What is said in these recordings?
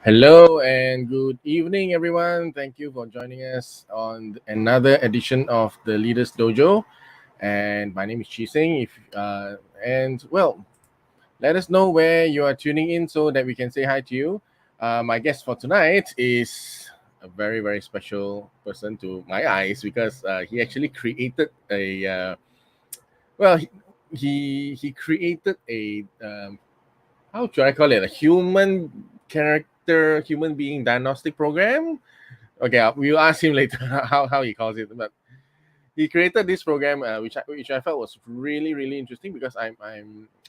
Hello and good evening, everyone. Thank you for joining us on another edition of the Leaders Dojo. And my name is Chee-Seng. Let us know where you are tuning in so that we can say hi to you. My guest for tonight is a very, very special person to my eyes because he actually created he created a how should I call it, a human being diagnostic program. Okay, we'll ask him later how he calls it, but he created this program which I felt was really, really interesting because I'm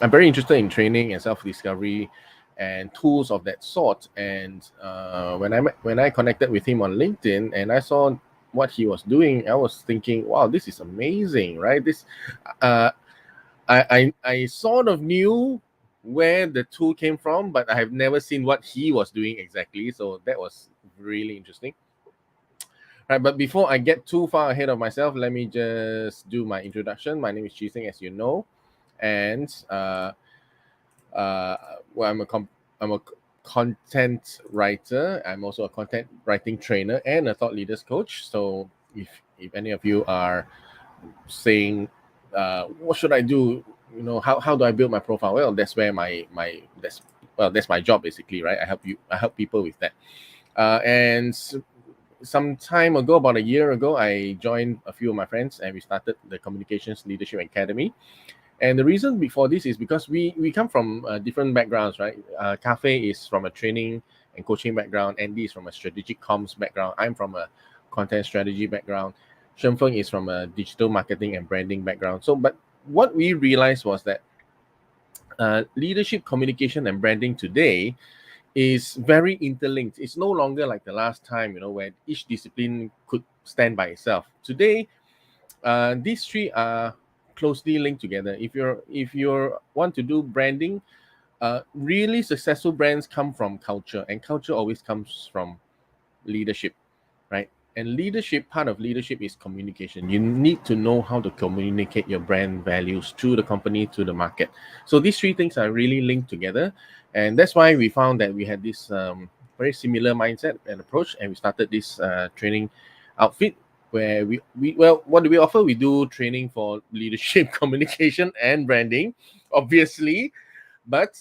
very interested in training and self-discovery and tools of that sort. And when I connected with him on LinkedIn and I saw what he was doing, I was thinking, wow, this is amazing, right? This I sort of knew where the tool came from, but I have never seen what he was doing exactly. So that was really interesting. Right, but before I get too far ahead of myself, let me just do my introduction. My name is Chee-Seng, as you know, and I'm a content writer. I'm also a content writing trainer and a thought leaders coach. So if any of you are saying, what should I do? You know, how do I build my profile? Well, that's where that's my job basically, right? I help people with that. And some time ago, about a year ago, I joined a few of my friends and we started the Communications Leadership Academy. And the reason before this is because we come from different backgrounds, right? Cafe is from a training and coaching background. Andy is from a strategic comms background. I'm from a content strategy background. Shen-Feng is from a digital marketing and branding background. So, but what we realized was that leadership, communication, and branding today is very interlinked. It's no longer like the last time, where each discipline could stand by itself. Today, these three are closely linked together. If you want to do branding, really successful brands come from culture, and culture always comes from leadership, right? And part of leadership is communication. You need to know how to communicate your brand values to the company, to the market. So these three things are really linked together. And that's why we found that we had this very similar mindset and approach. And we started this training outfit where what do we offer? We do training for leadership, communication, and branding, obviously. But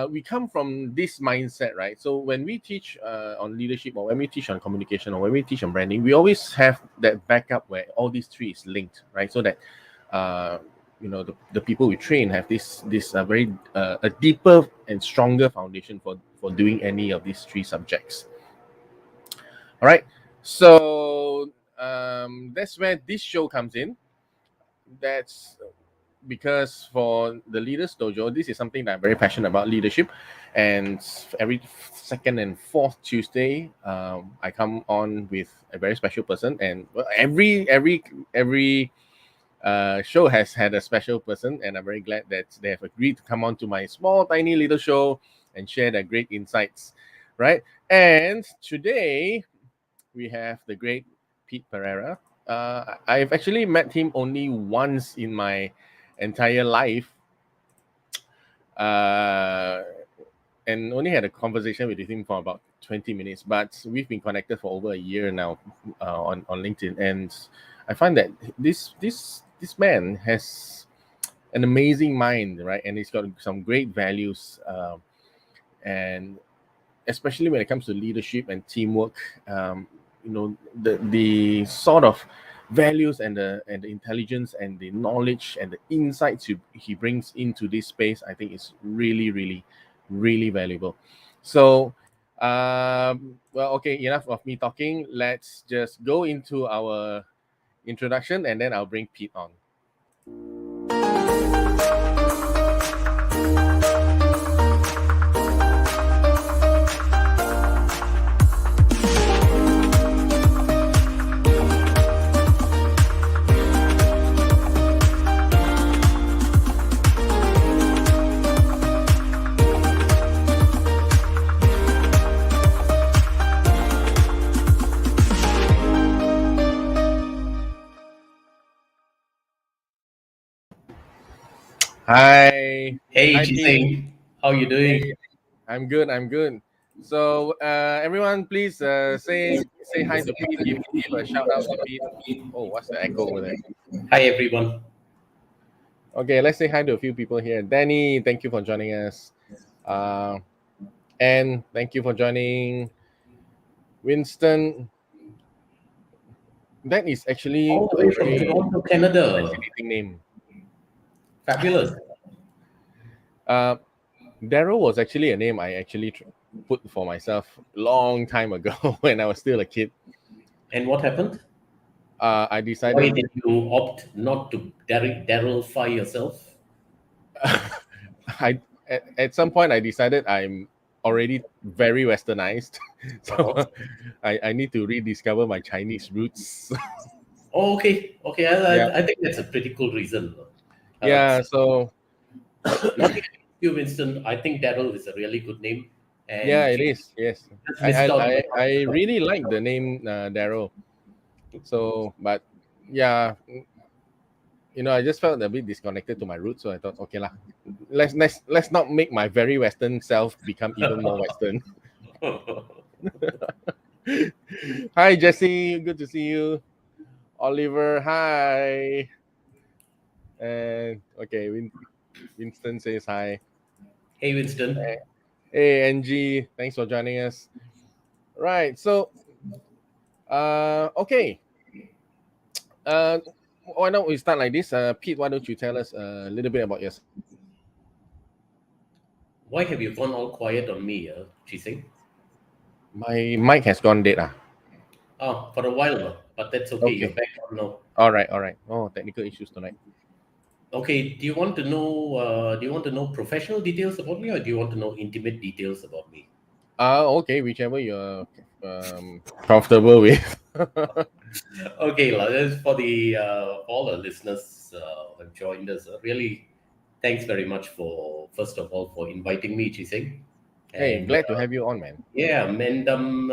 we come from this mindset, right? So when we teach on leadership, or when we teach on communication, or when we teach on branding, we always have that backup where all these three is linked, right? So that the people we train have this very a deeper and stronger foundation for doing any of these three subjects. All right, so that's where this show comes in. That's because for the Leaders Dojo, this is something that I'm very passionate about, leadership. And every second and fourth Tuesday, I come on with a very special person. And every show has had a special person, and I'm very glad that they have agreed to come on to my small, tiny little show and share their great insights, right? And today we have the great Pete Pereira. I've actually met him only once in my entire life, and only had a conversation with him for about 20 minutes, but we've been connected for over a year now on LinkedIn. And I find that this man has an amazing mind, right? And he's got some great values, and especially when it comes to leadership and teamwork, the sort of values and the intelligence and the knowledge and the insights he brings into this space, I think is really, really, really valuable. So, okay, enough of me talking. Let's just go into our introduction, and then I'll bring Pete on. Hi. Hey, Hi, Pete. Chee-Seng, how you Hey, doing? I'm good. I'm good. So, everyone, please say hi to Pete. Give a shout out to Pete. Oh, what's the echo over there? Hi, everyone. Okay, let's say hi to a few people here. Danny, thank you for joining us. Uh, and thank you for joining. Winston, that is actually All the a way from very Toronto, Canada. fascinating name. Fabulous. Uh, Daryl was actually a name I actually put for myself long time ago when I was still a kid. And what happened? I Why decided did you opt not to Darylify yourself? at some point I decided I'm already very westernized, so Uh-huh. I need to rediscover my Chinese roots. Oh, okay. Okay, I, Yeah, I, I think that's a pretty cool reason. yeah. So Nothing against you, Winston. I think Daryl is a really good name. yeah, And it you is. Yes, just I missed I out on I, the I culture. really like the name Daryl. So, but yeah, I just felt a bit disconnected to my roots. So I thought, okay lah, let's not make my very Western self become even more Western. Hi, Jesse. Good to see you. Oliver, hi. And okay, Winston says hi. Hey, Winston. Hey, Angie, thanks for joining us. Right, so okay. Uh, why don't we start like this? Pete, why don't you tell us a little bit about yourself? Why have you gone all quiet on me, Chee-Seng? My mic has gone dead. Oh, for a while now, but that's okay. You're Okay. back on now. All right, all right. Oh, technical issues tonight. Okay, do you want to know? Do you want to know professional details about me, or do you want to know intimate details about me? Okay, whichever you're comfortable with. Okay, that's for the all our listeners who have joined us. Really, thanks very much for first of all for inviting me, Chiseng. Hey, And glad to have you on, man. yeah, and I'm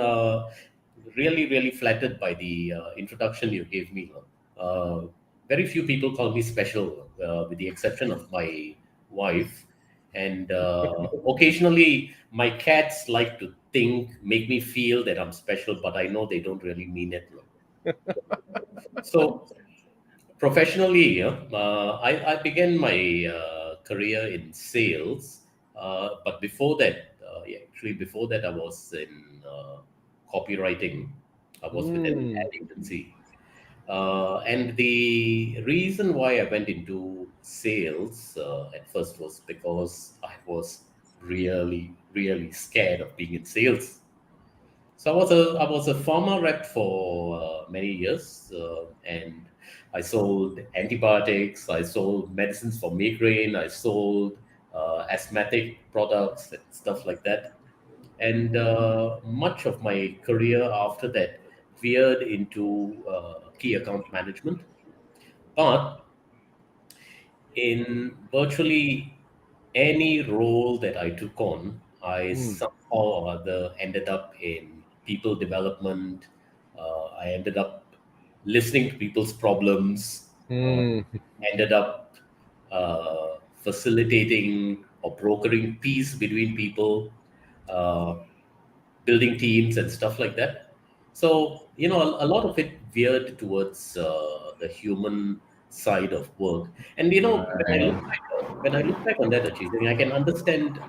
really flattered by the introduction you gave me. Uh, Very few people call me special, with the exception of my wife. And occasionally, my cats like to make me feel that I'm special, but I know they don't really mean it. So, professionally, yeah, I began my career in sales, but before that, yeah, actually before that, I was in copywriting. I was with an Hmm. ad agency, and the reason why I went into sales at first was because I was really scared of being in sales. So I was a farmer rep for many years, and I sold antibiotics, I sold medicines for migraine, I sold asthmatic products and stuff like that. And much of my career after that veered into key account management. But in virtually any role that I took on, I Hmm. somehow or other ended up in people development. I ended up listening to people's problems, uh, Hmm. ended up facilitating or brokering peace between people, uh, building teams and stuff like that. So, a lot of it veered towards the human side of work. And Right. when I look back on that achievement, I can understand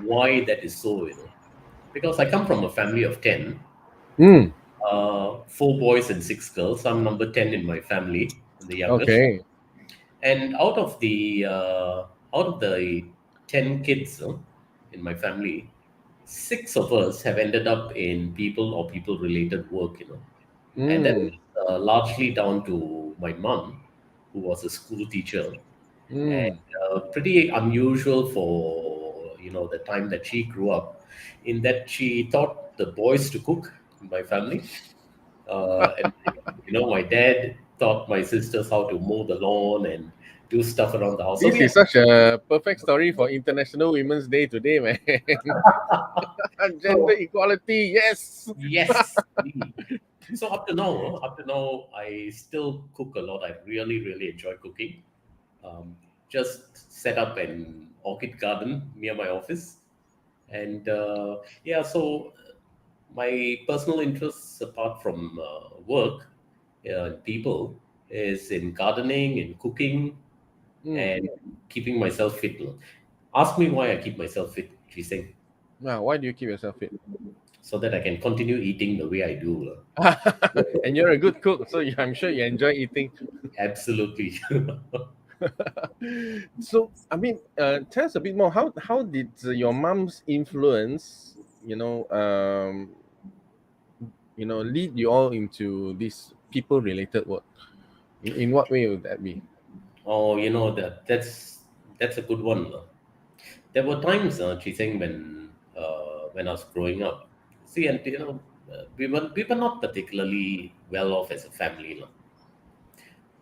why that is so. Because I come from a family of 10, Hmm. four boys and six girls. I'm number 10 in my family, the youngest. Okay. And out of the 10 kids in my family, six of us have ended up in people or people related work, and that Hmm. is largely down to my mom, who was a school teacher, and Hmm. pretty unusual for the time that she grew up, in that she taught the boys to cook in my family, and my dad taught my sisters how to mow the lawn and do stuff around the house. So This we had is such a perfect story for International Women's Day today, man. Gender so equality, yes. yes. So up to now, I still cook a lot. I really enjoy cooking. Um, just set up an orchid garden near my office. And yeah, so my personal interests apart from work, people, is in gardening, in cooking, Mm. and keeping myself fit. Ask me why I keep myself fit, Chee-Seng, Now, why do you keep yourself fit? so that I can continue eating the way I do. And you're a good cook, so I'm sure you enjoy eating. Absolutely. So, I mean, tell us a bit more. How did your mom's influence, lead you all into this people-related work? In what way would that be? Oh, that's a good one. There were times, Chee-Seng, when I was growing up. See, and we were not particularly well off as a family.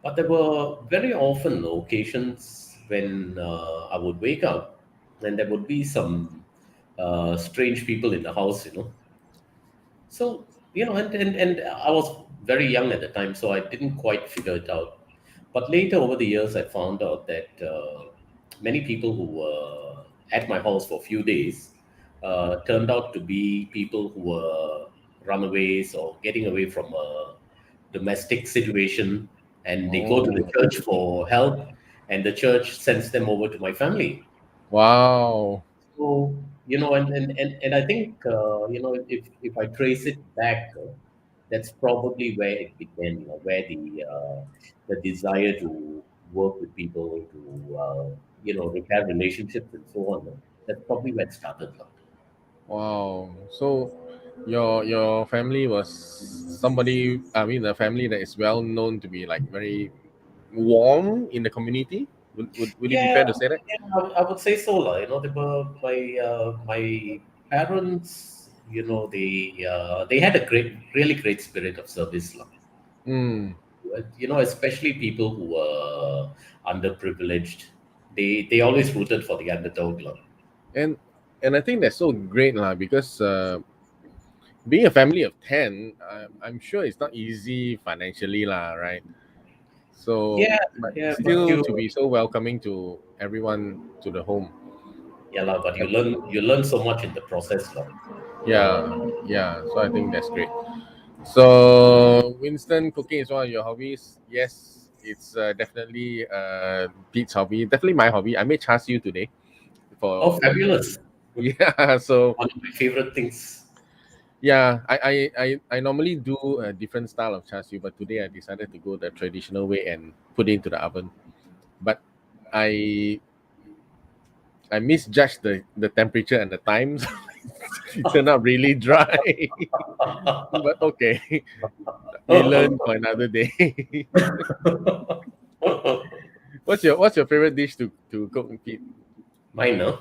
But there were very often occasions when I would wake up and there would be some strange people in the house, So, and I was very young at the time, so I didn't quite figure it out. But later over the years, I found out that many people who were at my house for a few days turned out to be people who were runaways or getting away from a domestic situation, and they go to the Oh, church for help, and the church sends them over to my family. wow, So, and I think, if I trace it back, that's probably where it began, where the desire to work with people, to, repair relationships and so on. That's probably where it started. wow. So, your family was somebody. I mean, a family that is well known to be like very warm in the community. Would it be fair Yeah, to say that? I would say so. They were my parents. They had a really great spirit of service. Mm. Especially people who were underprivileged. They always rooted for the underdog. Lah. And I think that's so great, lah, because being a family of 10, I'm sure it's not easy financially, lah, right? So, Yeah, but yeah, but still to be so welcoming to everyone to the home. yeah, lah, but you learn so much in the process. Lah. Yeah, yeah. So I think that's great. So, Winston, cooking is one of your hobbies. Yes, it's definitely Pete's hobby. Definitely my hobby. I made char siu today Oh, for fabulous! yeah. So One of my favorite things. yeah, I normally do a different style of char siu, but today I decided to go the traditional way and put it into the oven. But I I misjudged the temperature and the time, so it turned out really dry. But okay, we learn for another day. What's your favorite dish to cook, Pete? Mine, no?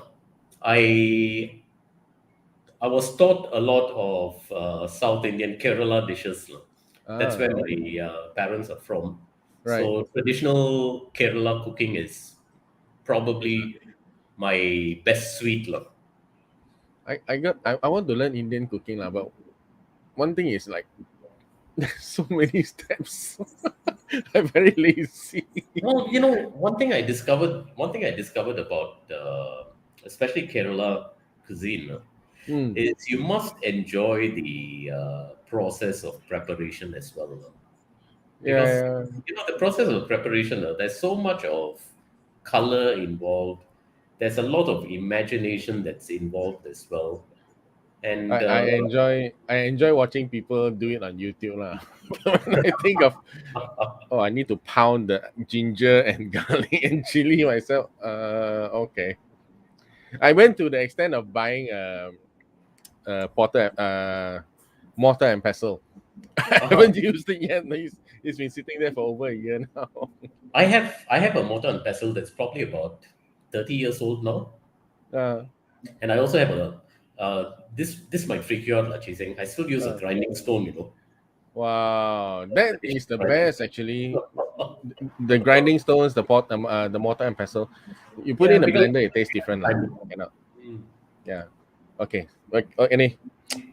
I I was taught a lot of South Indian Kerala dishes. No? That's Ah, where my parents are from. right. So traditional Kerala cooking is probably my best sweet. Lah. I want to learn Indian cooking lah, but one thing is like there's so many steps. I'm very lazy. Well, one thing I discovered about especially Kerala cuisine Mm. is you must enjoy the process of preparation as well. Because Yeah, the process of preparation, there's so much of color involved. There's a lot of imagination that's involved as well. I, And I enjoy I enjoy watching people do it on YouTube lah. When I think of I need to pound the ginger and garlic and chili myself. Okay. I went to the extent of buying mortar and pestle. I haven't used it yet. It's been sitting there for over a year now. I have a mortar and pestle that's probably about 30 years old now. Uh, And I also have this might freak you out, like she's saying. I still use a uh, grinding stone. wow, that is the Grinding best actually. The grinding stones, the mortar and pestle. You put it Yeah, in a because blender, it tastes different lah. I'm, Cannot. mm. Yeah. Okay. Any.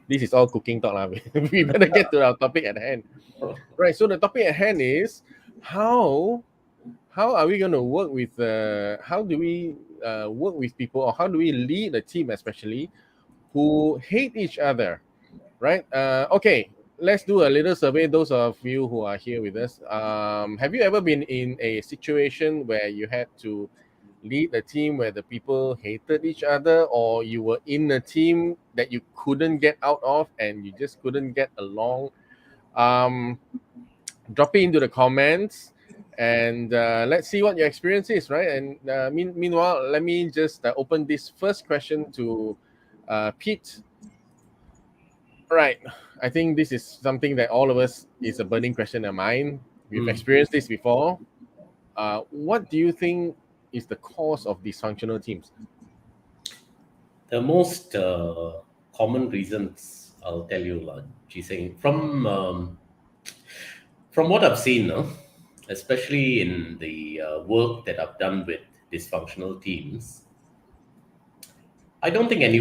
This is all cooking talk lah. We better get to our topic at hand. Right. So the topic at hand is how how are we going to work with how do we work with people, or how do we lead a team especially who hate each other, right? Okay, let's do a little survey. Those of you who are here with us, have you ever been in a situation where you had to lead a team where the people hated each other, or you were in a team that you couldn't get out of and you just couldn't get along? um Drop it into the comments, and let's see what your experience is, right? And meanwhile, let me just open this first question to Pete. Right. I think this is something that all of us is a burning question in mind. We've Mm. experienced this before. What do you think is the cause of dysfunctional teams? The most common reasons I'll tell you, Chee-Seng, from what I've seen, no, especially in the work that I've done with dysfunctional teams, I don't think any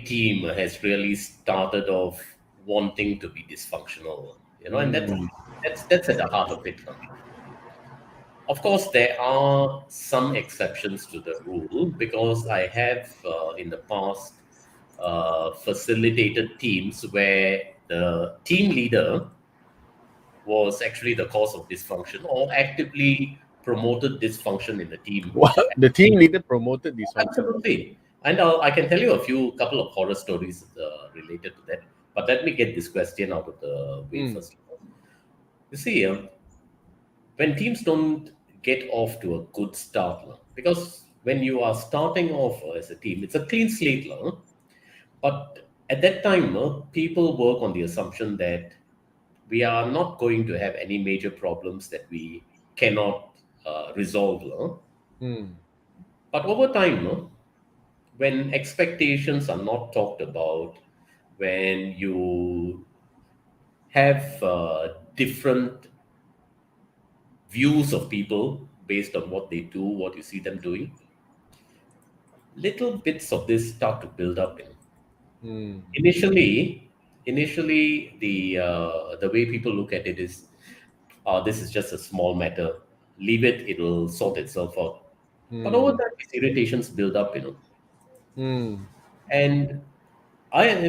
team has really started off wanting to be dysfunctional, and Mm. that's at the heart of it. No? Of course, there are some exceptions to the rule because I have in the past facilitated teams where the team leader was actually the cause of dysfunction or actively promoted dysfunction in the team. Well, the team leader promoted dysfunction. Absolutely. And I can tell you a couple of horror stories related to that. But let me get this question out of the way Mm. first. You see, when teams don't get off to a good start, because when you are starting off as a team, it's a clean slate, but at that time, people work on the assumption that we are not going to have any major problems that we cannot resolve. Mm. But over time, when expectations are not talked about, when you have different views of people based on what they do, what you see them doing, little bits of this start to build up in. Mm. Initially, the way people look at it is, this is just a small matter. Leave it; it will sort itself out. But over Mm. time, these irritations build up, Mm. and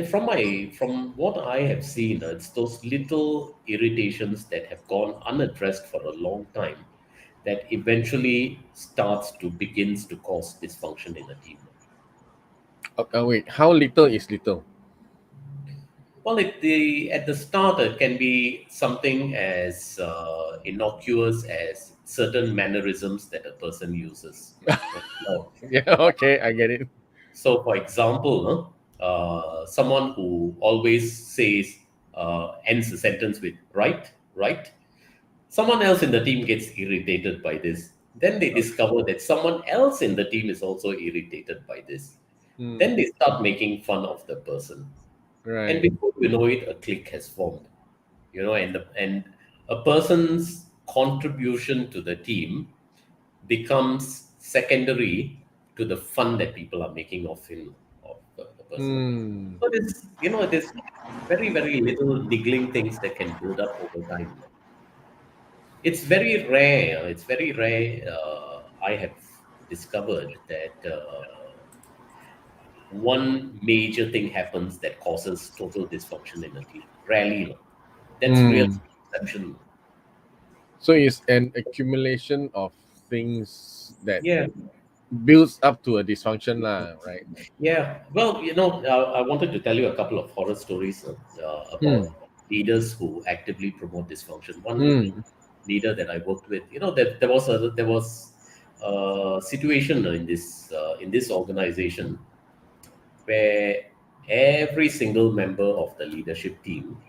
from what I have seen, it's those little irritations that have gone unaddressed for a long time that eventually begins to cause dysfunction in a team. Wait, how little is little? Well, at the start, it can be something as innocuous as certain mannerisms that a person uses. Now, Yeah, okay, I get it. so, for example, someone who always ends the sentence with right, right. Someone else in the team gets irritated by this. Then they discover that someone else in the team is also irritated by this. Then Mm. they start making fun of the person. And Right. before you know it, a clique has formed. And a person's contribution to the team becomes secondary to the fun that people are making of the person. Mm. So there's very, very little niggling things that can build up over time. It's very rare. It's very rare. I have discovered that one major thing happens that causes total dysfunction in a team. Rarely, that's real Mm. exception. So it's an accumulation of things that Yeah, builds up to a dysfunction, lah, right? yeah. Well, I wanted to tell you a couple of horror stories Hmm. about leaders who actively promote dysfunction. One Hmm. leader that I worked with, that there was a situation in this organization where every single member of the leadership team,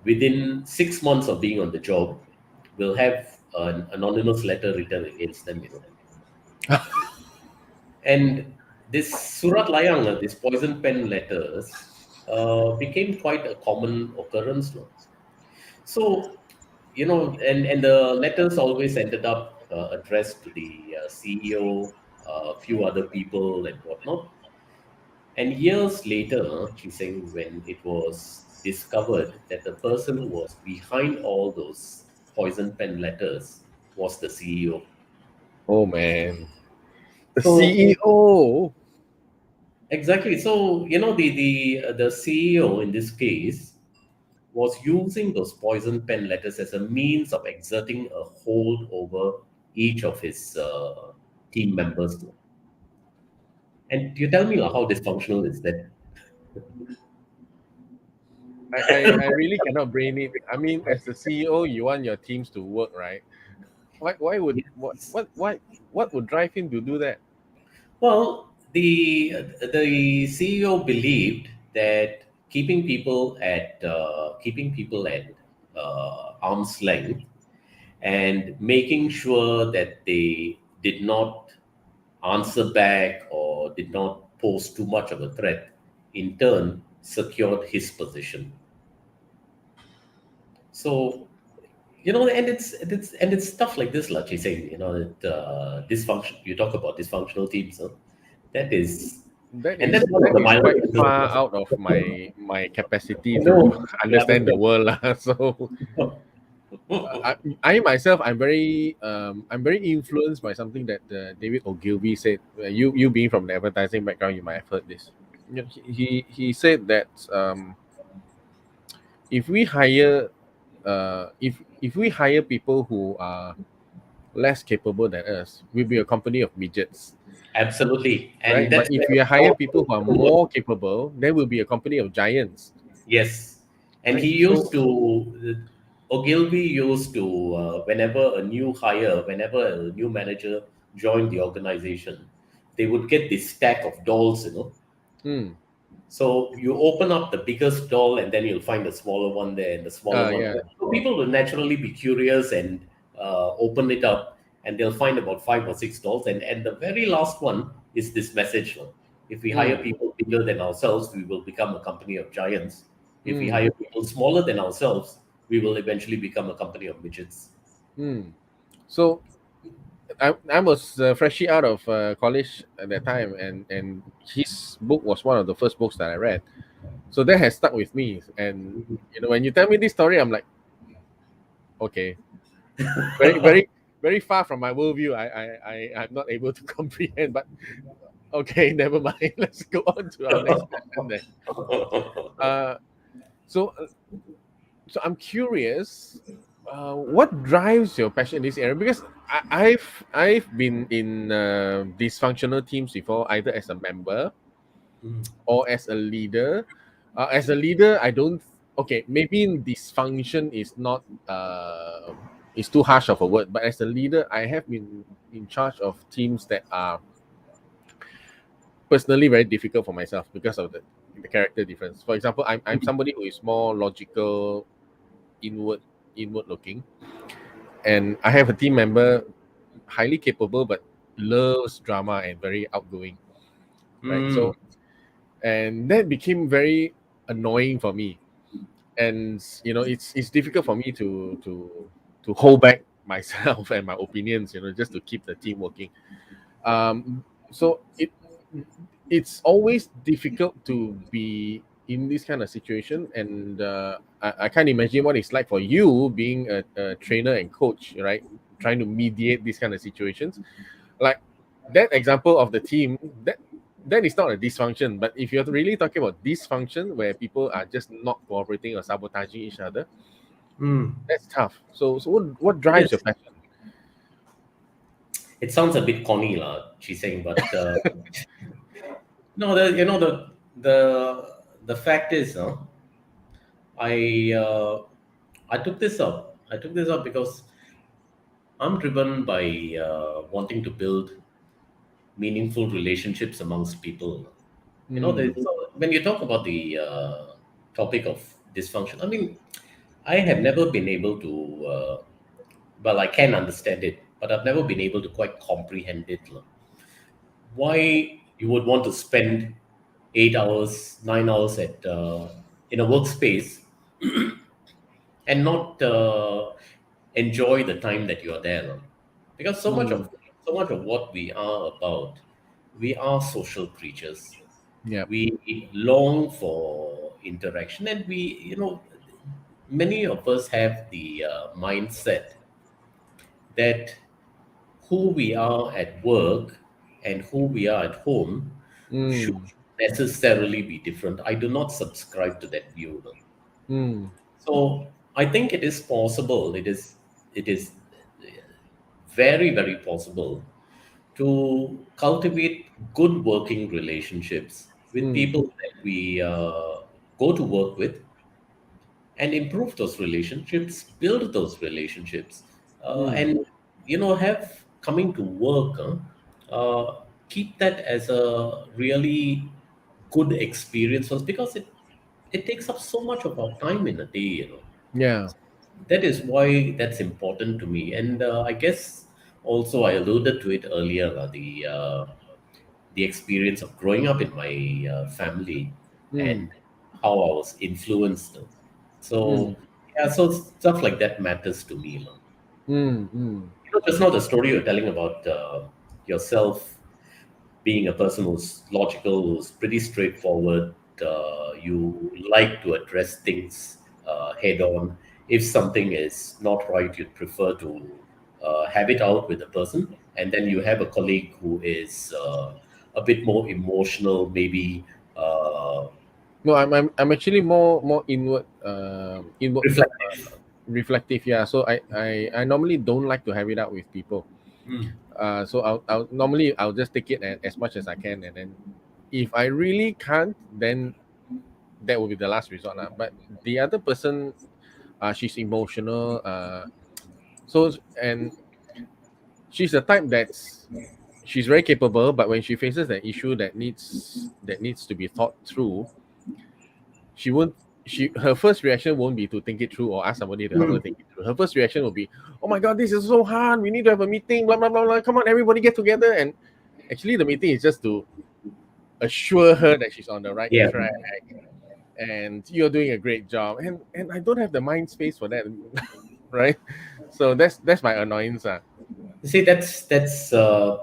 within 6 months of being on the job, will have an anonymous letter written against them. And this Surat Layang, these poison pen letters, became quite a common occurrence. No? So, and the letters always ended up addressed to the CEO, a few other people, and whatnot. And years later, Chee-Seng, when it was discovered that the person who was behind all those poison pen letters was the CEO. Oh man, the So CEO. exactly. So the CEO in this case was using those poison pen letters as a means of exerting a hold over each of his team members. And you tell me like, how dysfunctional is that? I really cannot brain it. I mean, as the CEO, you want your teams to work, right? Why would Yes. what would drive him to do that? Well, the CEO believed that keeping people at arm's length and making sure that they did not answer back or did not pose too much of a threat, in turn secured his position. So and it's stuff like this, like you say, dysfunction. You talk about dysfunctional teams, huh? That is, and that's one of That the is quite minor far out of my capacity I to know. Yeah, understand the world lah. So I, I myself I'm very influenced by something that David Ogilvy said. You being from the advertising background, you might have heard this. You know, he said that if we hire if we hire people who are less capable than us, we'll be a company of midgets, absolutely, and right? But that's if where we the hire power people who are comes in. more capable, then we'll be a company of giants, Yes, and right? he used So to. Ogilvy used to, whenever a new manager joined the organization, they would get this stack of dolls. hmm, So you open up the biggest doll, and then you'll find a smaller one there and the smaller one yeah, there. So people will naturally be curious and open it up, and they'll find about 5 or 6 dolls. And the very last one is this message: if we hire hmm, people bigger than ourselves, we will become a company of giants. If we hmm, hire people smaller than ourselves, we will eventually become a company of midgets. hmm. So I was freshly out of college at that time, and his book was one of the first books that I read. So that has stuck with me. And when you tell me this story, I'm like, okay, very far from my worldview. I'm not able to comprehend. But okay, never mind. Let's go on to our next question then. Uh, so so I'm curious, what drives your passion in this area? Because I've been in dysfunctional teams before, either as a member Mm. or as a leader. As a leader, I don't. Okay, maybe dysfunction is too harsh of a word, but as a leader, I have been in charge of teams that are personally very difficult for myself because of the character difference. For example, I'm somebody who is more logical, inward inward looking, and I have a team member highly capable but loves drama and very outgoing, right? Mm. So and that became very annoying for me, and it's difficult for me to hold back myself and my opinions, just to keep the team working. So it's always difficult to be in this kind of situation, and I can't imagine what it's like for you being a trainer and coach, right? Trying to mediate these kind of situations, like that example of the team, that is not a dysfunction. But if you're really talking about dysfunction where people are just not cooperating or sabotaging each other, Mm. that's tough. So what It drives your is. passion? It sounds a bit corny, lah, she's saying, but no, the fact is, I uh, I took this up. I took this up because I'm driven by wanting to build meaningful relationships amongst people. Hmm. When you talk about the topic of dysfunction, I mean, I have never been able to. Well, I can understand it, but I've never been able to quite comprehend it. Lah. Why you would want to spend 8 hours, 9 hours at in a workspace and not enjoy the time that you are there, no? Because Hmm. so much of what we are about, we are social creatures. Yeah. We long for interaction, and many of us have the mindset that who we are at work and who we are at home should Mm. necessarily be different. I do not subscribe to that view, though. Mm. So I think it is possible. It is very, very possible to cultivate good working relationships with Mm. people that we go to work with, and improve those relationships, build those relationships, Mm. and have coming to work. Keep that as a really good experience first, because it takes up so much of our time in a day. Yeah. That is why that's important to me. And I guess also I alluded to it earlier, the experience of growing up in my family, Mm. and how I was influenced. Mm. So yeah, so stuff like that matters to me. Mm. Mm. Just now the story you're telling about yourself being a person who's logical, who's pretty straightforward. You like to address things head on. If something is not right, you'd prefer to have it out with the person. And then you have a colleague who is a bit more emotional, maybe No, I'm actually more inward reflective. reflective. Yeah. So I normally don't like to have it out with people. Mm, So I'll normally I'll just take it as much as I can, and then if I really can't, then that will be the last resort lah. But the other person, she's emotional. So and she's the type that's she's very capable, but when she faces an issue that needs to be thought through, she won't. Her first reaction won't be to think it through or ask somebody to help her mm. think it through. Her first reaction will be, "Oh my god, this is so hard. We need to have a meeting. Blah blah blah blah. Come on, everybody get together." And actually, the meeting is just to assure her that she's on the right Yeah. track and you're doing a great job. And I don't have the mind space for that, right? So that's my annoyance. You see, that's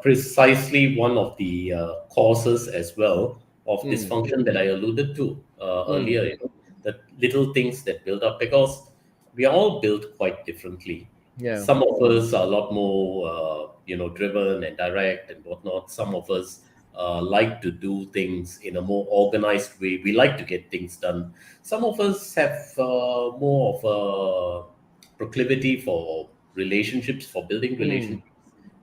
precisely one of the causes as well of Mm, dysfunction that I alluded to mm, earlier. The little things that build up, because we are all built quite differently. yeah, Some of us are a lot more, driven and direct and whatnot. Some of us like to do things in a more organized way. We like to get things done. Some of us have more of a proclivity for relationships, for building mm, relationships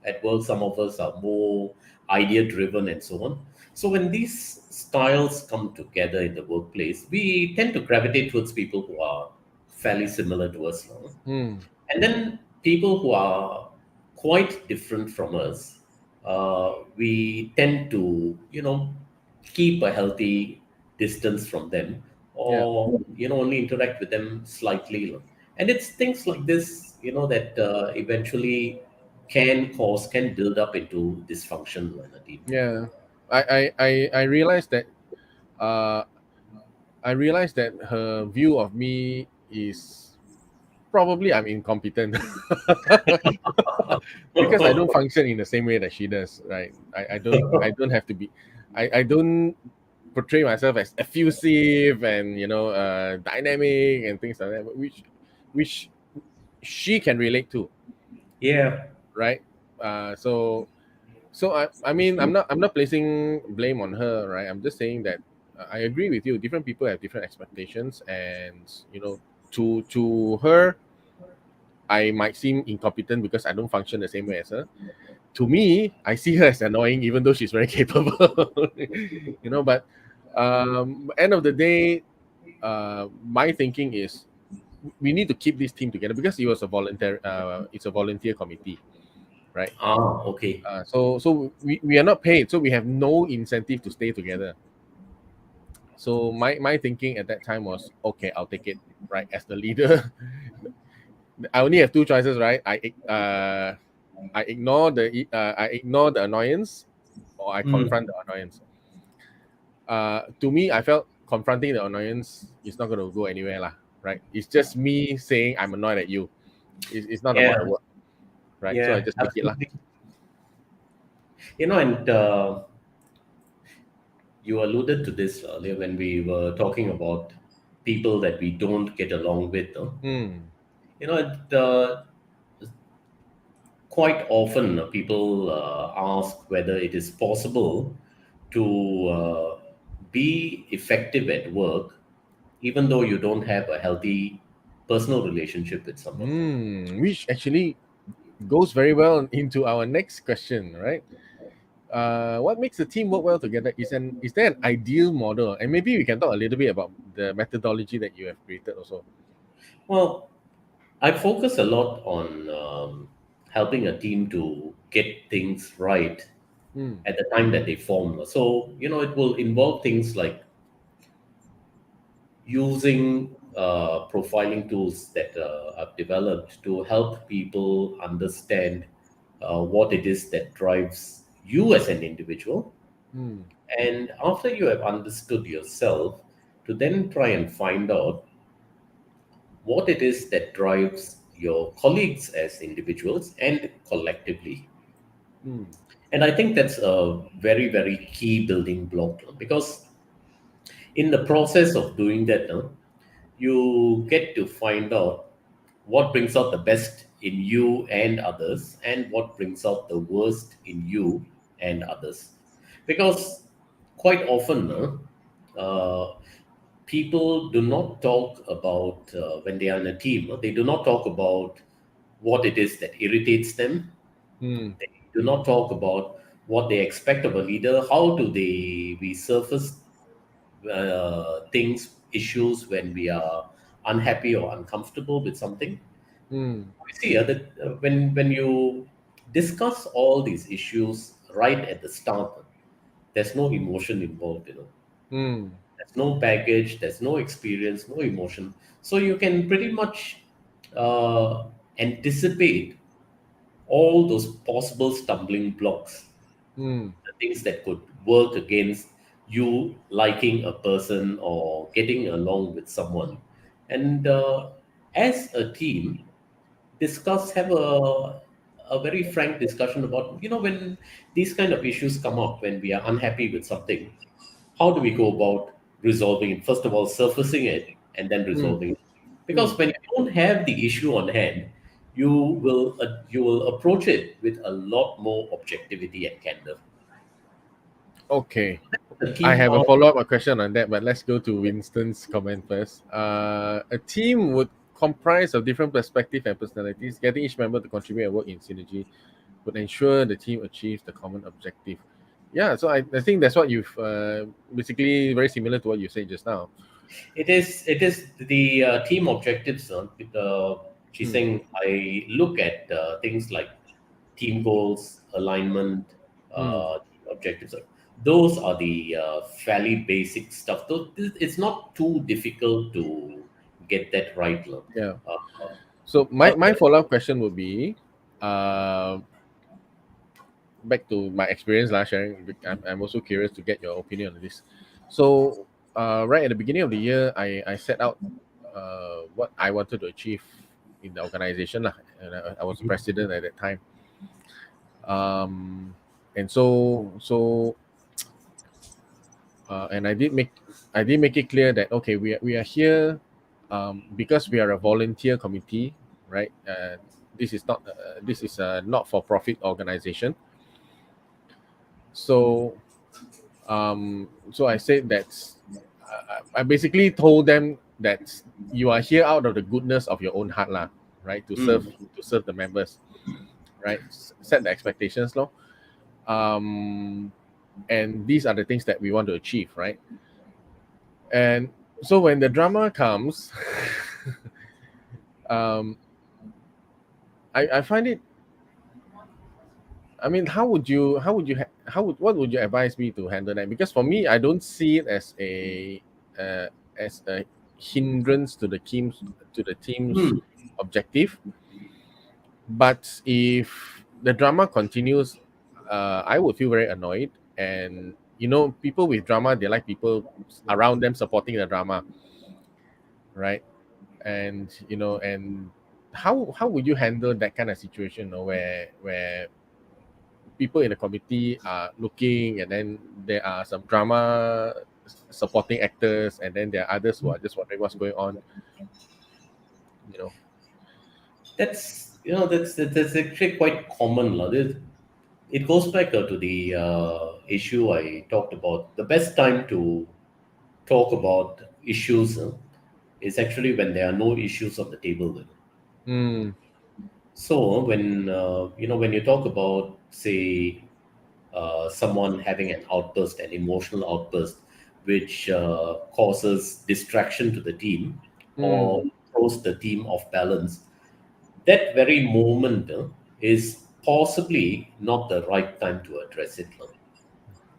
at work. Some of us are more idea driven and so on. So when these styles come together in the workplace, we tend to gravitate towards people who are fairly similar to us now. mm, And then people who are quite different from us, we tend to, keep a healthy distance from them, yeah, or, only interact with them slightly. And it's things like this, that eventually can build up into dysfunction in a team. yeah. I realized that uh her view of me is probably I'm incompetent because I don't function in the same way that she does, right? I don't have to be I don't portray myself as effusive and dynamic and things like that, which she can relate to, Yeah. right? So I mean I'm not placing blame on her, right? I'm just saying that I agree with you. Different people have different expectations, and to her, I might seem incompetent because I don't function the same way as her. To me, I see her as annoying, even though she's very capable. But end of the day, my thinking is we need to keep this team together because it was a volunteer. It's a volunteer committee, right? Ah, okay. So we are not paid, so we have no incentive to stay together. So my thinking at that time was, okay, I'll take it. Right, as the leader, I only have two choices, right? I ignore the annoyance, or I Hmm. confront the annoyance. To me, I felt confronting the annoyance is not going to go anywhere, lah. Right? It's just me saying I'm annoyed at you. It's not about the Yeah, work, right? So I yeah, just take it, lah. absolutely. And you alluded to this earlier when we were talking about people that we don't get along with. Hmm. You know, quite often people ask whether it is possible to be effective at work even though you don't have a healthy personal relationship with someone. Which actually goes very well into our next question, right? What makes the team work well together? Is there an ideal model? And maybe we can talk a little bit about the methodology that you have created also. Well, I focus a lot on helping a team to get things right Mm, at the time that they form. So, it will involve things like using profiling tools that I've developed to help people understand what it is that drives you as an individual. mm, And after you have understood yourself, to then try and find out what it is that drives your colleagues as individuals and collectively. mm, And I think that's a very, very key building block because in the process of doing that, you get to find out what brings out the best in you and others and what brings out the worst in you and others. Because quite often, people do not talk about, when they are in a team, they do not talk about what it is that irritates them. mm, They do not talk about what they expect of a leader. How do they we surface things, issues when we are unhappy or uncomfortable with something? mm, You see, that when you discuss all these issues right at the start, there's no emotion involved. mm, There's no baggage, there's no experience, no emotion. So you can pretty much uh, anticipate all those possible stumbling blocks, mm, the things that could work against you liking a person or getting along with someone. And as a team, have a very frank discussion about, when these kind of issues come up, when we are unhappy with something, how do we go about resolving it? First of all, surfacing it and then mm, resolving it. Because mm. when you don't have the issue on hand, you will approach it with a lot more objectivity and candor. Okay. The I key have a part. follow-up question on that, but let's go to Winston's comment first. A team would comprise of different perspectives and personalities. Getting each member to contribute and work in synergy would ensure the team achieves the common objective. Yeah, so I think that's what you've basically very similar to what you said just now. It is the team objectives. With Hmm. Chee-Seng, I look at things like team goals, alignment, Hmm. objectives. Those are the fairly basic stuff. It's not too difficult to get that right. Love. Yeah. Uh, So my, but my follow-up question would be, uh, back to my experience last sharing. I'm also curious to get your opinion on this. So right at the beginning of the year, I set out what I wanted to achieve in the organization lah. And I was the president at that time. And and I did make it clear that okay, we are here because we are a volunteer committee, right? This is a not for profit organization. So I said that I basically told them that you are here out of the goodness of your own heart lah, right? To serve mm, to serve the members, right? Set the expectations, lor. Um, and these are the things that we want to achieve, right? And so when the drama comes, um, I find it. I mean, what would you advise me to handle that? Because for me, I don't see it uh, as a hindrance to the team's mm. objective. But if the drama continues, I would feel very annoyed. And people with drama, they like people around them supporting the drama, right? And how would you handle that kind of situation, where people in the committee are looking, and then there are some drama supporting actors, and then there are others who are just wondering what's going on, you know. That's that's actually quite common. It goes back to the issue I talked about. The best time to talk about issues is actually when there are no issues on the table. Mm, So when you talk about, say, someone having an outburst, an emotional outburst, which causes distraction to the team mm. or throws the team off balance, that very moment is possibly not the right time to address it.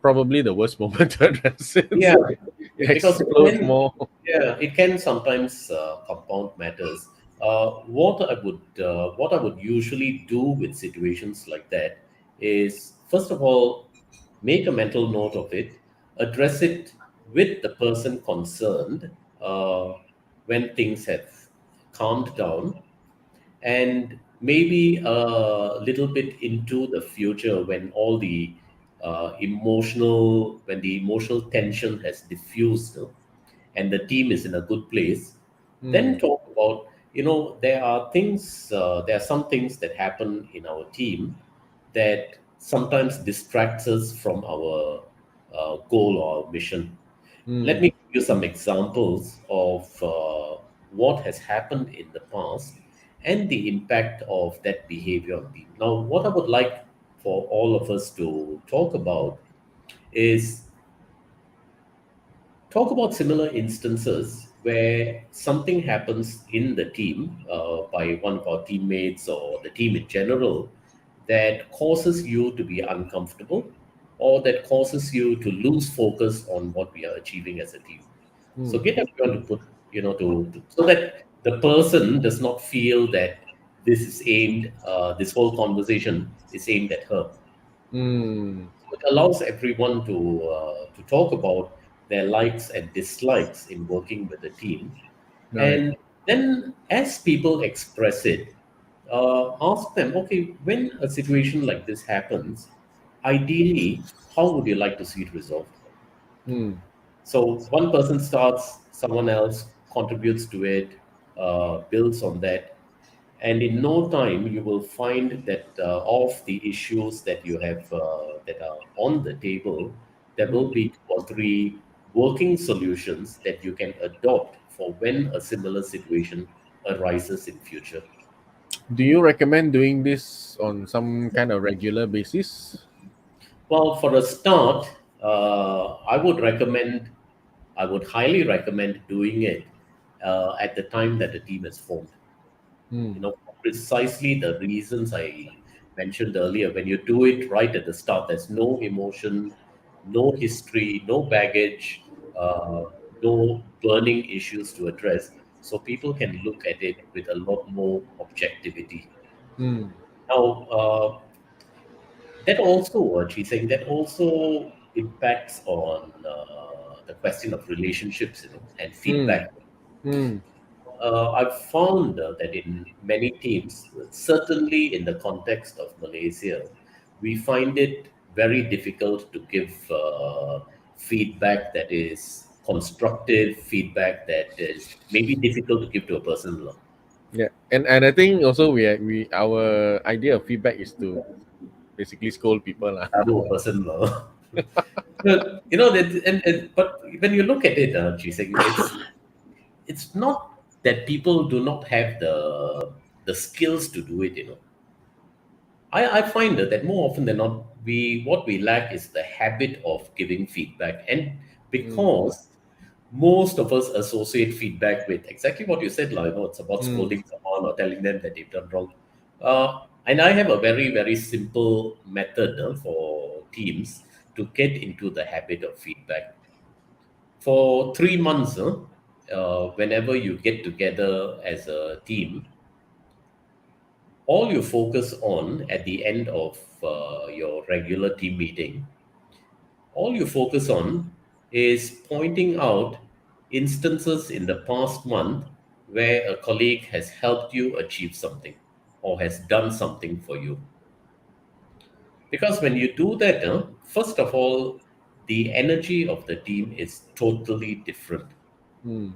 Probably the worst moment to address it. Yeah, It because it explodes can, more. yeah, it can sometimes compound matters. What I would usually do with situations like that is, first of all, make a mental note of it, address it with the person concerned uh, when things have calmed down, and maybe a little bit into the future when all the when the emotional tension has diffused, and the team is in a good place, then Mm, talk about, there are some things that happen in our team that sometimes distracts us from our goal or our mission. Let mm. me give you some examples of what has happened in the past and the impact of that behavior on people. Now, what I would like for all of us to talk about is talk about similar instances where something happens in the team by one of our teammates or the team in general that causes you to be uncomfortable or that causes you to lose focus on what we are achieving as a team. So Mm, get everyone to put, so that the person does not feel that this whole conversation is aimed at her. mm, It allows everyone to talk about their likes and dislikes in working with the team, right. and then as people express it, ask them, okay, when a situation like this happens, ideally, how would you like to see it resolved? Mm, So one person starts, someone else contributes to it, builds on that, and in no time you will find that of the issues that you have that are on the table, there mm. will be two or three working solutions that you can adopt for when a similar situation arises in future. Do you recommend doing this on some kind of regular basis? Well, for a start, I would highly recommend doing it at the time that the team is formed. Mm, For precisely the reasons I mentioned earlier. When you do it right at the start, there's no emotion, no history, no baggage, uh, no burning issues to address. So people can look at it with a lot more objectivity. mm, Now, Chee-Seng, that also impacts on the question of relationships, and mm, feedback. mm, I've found that in many teams, certainly in the context of Malaysia, we find it very difficult to give feedback that is constructive, feedback that is maybe difficult to give to a person. yeah, and I think also we our idea of feedback is to basically scold people lah. To a person. But when you look at it, Jiseng, it's not that people do not have the skills to do it. I find that more often than not, we what we lack is the habit of giving feedback, and Mm, because most of us associate feedback with exactly what you said, like, it's about mm, scolding someone or telling them that they've done wrong. And I have a very very simple method for teams to get into the habit of feedback. For 3 months, whenever you get together as a team, all you focus on at the end of your regular team meeting, all you focus on is pointing out instances in the past month where a colleague has helped you achieve something or has done something for you. Because when you do that, first of all, the energy of the team is totally different. mm,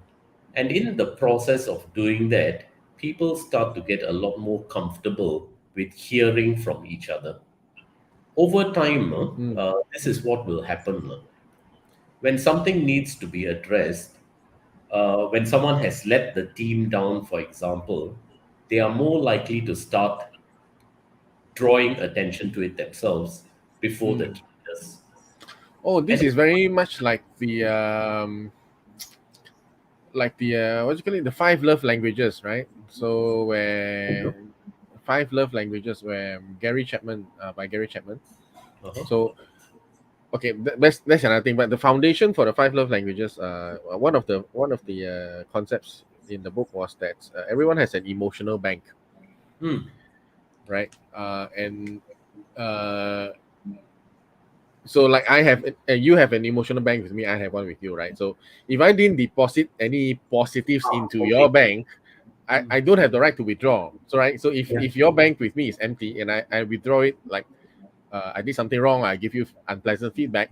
And in the process of doing that, people start to get a lot more comfortable with hearing from each other. Over time, Mm, this is what will happen. When something needs to be addressed, when someone has let the team down, for example, they are more likely to start drawing attention to it themselves before the mm. team does. Oh, And this is very much like the what do you call it, the five love languages, right? So where five love languages, where Gary Chapman, by Gary Chapman. uh-huh. So okay, that's another thing. But the foundation for the five love languages, one of the concepts in the book was that everyone has an emotional bank, Hmm. right? And uh, so like I have, you have an emotional bank with me. I have one with you, right? So if I didn't deposit any positives Ah, into your okay. bank, I, Hmm. I don't have the right to withdraw. So right. So if Yeah. if your bank with me is empty and I withdraw it, like I did something wrong, I give you unpleasant feedback.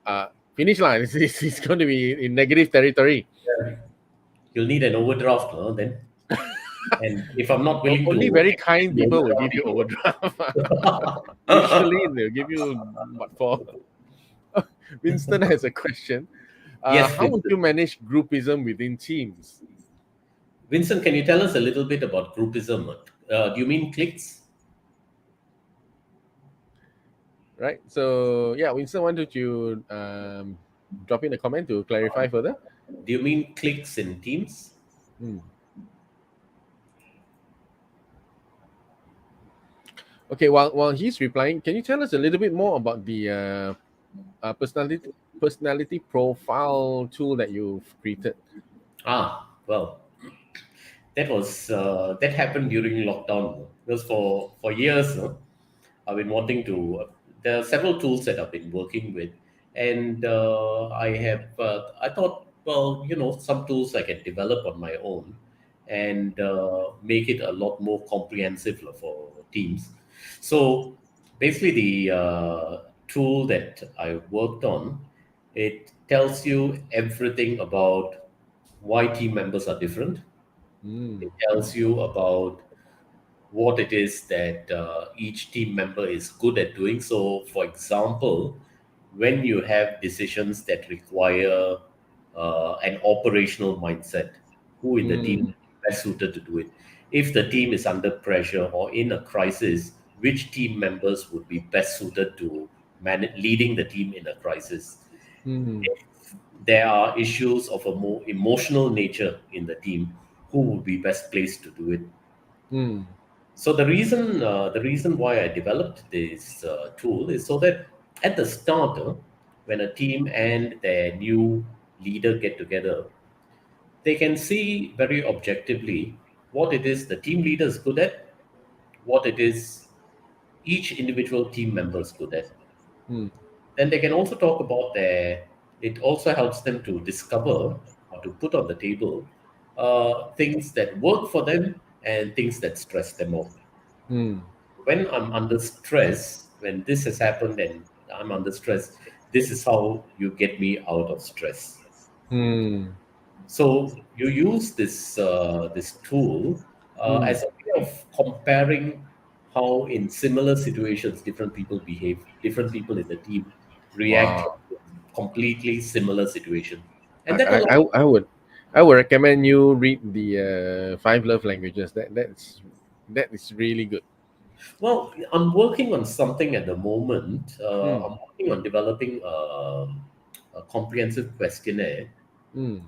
Uh, Finish line. It's going to be in negative territory. Yeah. You'll need an overdraft then. And if I'm not willing Only to very accept kind the people will overdraft, give you you overdraft. know. Usually they'll give you what for. Winston has a question. Yes, How would Vincent. you manage groupism within teams? Vincent, can you tell us a little bit about groupism? Do you mean cliques? Right. So yeah, Winston, why don't you drop in a comment to clarify further? Do you mean cliques in teams? Hmm. Okay. While he's replying, can you tell us a little bit more about the personality profile tool that you've created? Well, that happened during lockdown. Because for years, I've been wanting to. There are several tools that I've been working with, and I have. I thought, well, some tools I can develop on my own, and make it a lot more comprehensive for teams. So basically, the tool that I worked on, it tells you everything about why team members are different. Hmm. It tells you about what it is that each team member is good at doing. So, for example, when you have decisions that require an operational mindset, who in the team Hmm. is best suited to do it? If the team is under pressure or in a crisis, which team members would be best suited to leading the team in a crisis? Hmm. If there are issues of a more emotional nature in the team, who would be best placed to do it? Hmm. So the reason why I developed this tool is so that at the start, when a team and their new leader get together, they can see very objectively what it is the team leader is good at, what it is each individual team member is good at. Hmm. Then they can also talk about their. It also helps them to discover or to put on the table things that work for them and things that stress them out. Hmm. When I'm under stress, when this has happened and I'm under stress, this is how you get me out of stress. Hmm. So you use this tool Hmm. as a way of comparing how, in similar situations, different people behave, different people in the team react Wow. to completely similar situation, I, and that I, allows. I I would I would recommend you read the five love languages. That is really good. Well, I'm working on something at the moment. Hmm. I'm working on developing a comprehensive questionnaire, Hmm.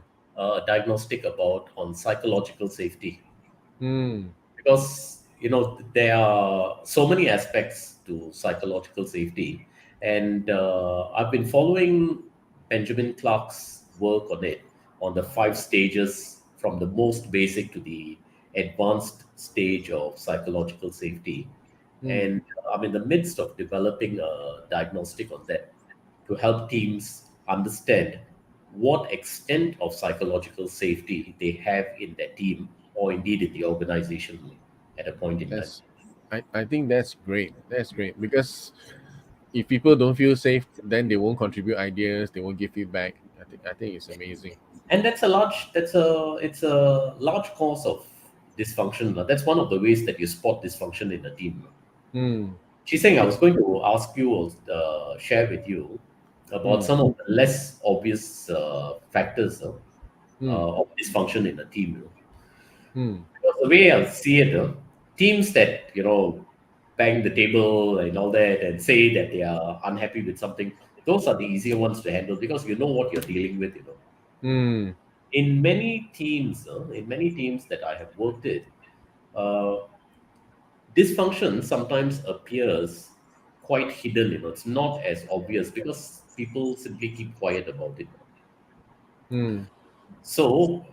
diagnostic about on psychological safety, Hmm. because there are so many aspects to psychological safety, and I've been following Benjamin Clark's work on it, on the 5 stages from the most basic to the advanced stage of psychological safety. Hmm. And I'm in the midst of developing a diagnostic on that to help teams understand what extent of psychological safety they have in their team or indeed in the organization at a point in time. That's I think that's great. That's great because if people don't feel safe, then they won't contribute ideas. They won't give feedback. I think it's amazing. And that's a large cause of dysfunction. That's one of the ways that you spot dysfunction in a team. Mm. Chee-Seng, I Yeah. was going to ask you, share with you about Mm. some of the less obvious factors Mm. of dysfunction in a team. Mm. Because the way I see it, teams that bang the table and all that and say that they are unhappy with something, those are the easier ones to handle because you know what you're dealing with. Mm. In many teams that I have worked in, uh, dysfunction sometimes appears quite hidden. It's not as obvious because people simply keep quiet about it. Mm. So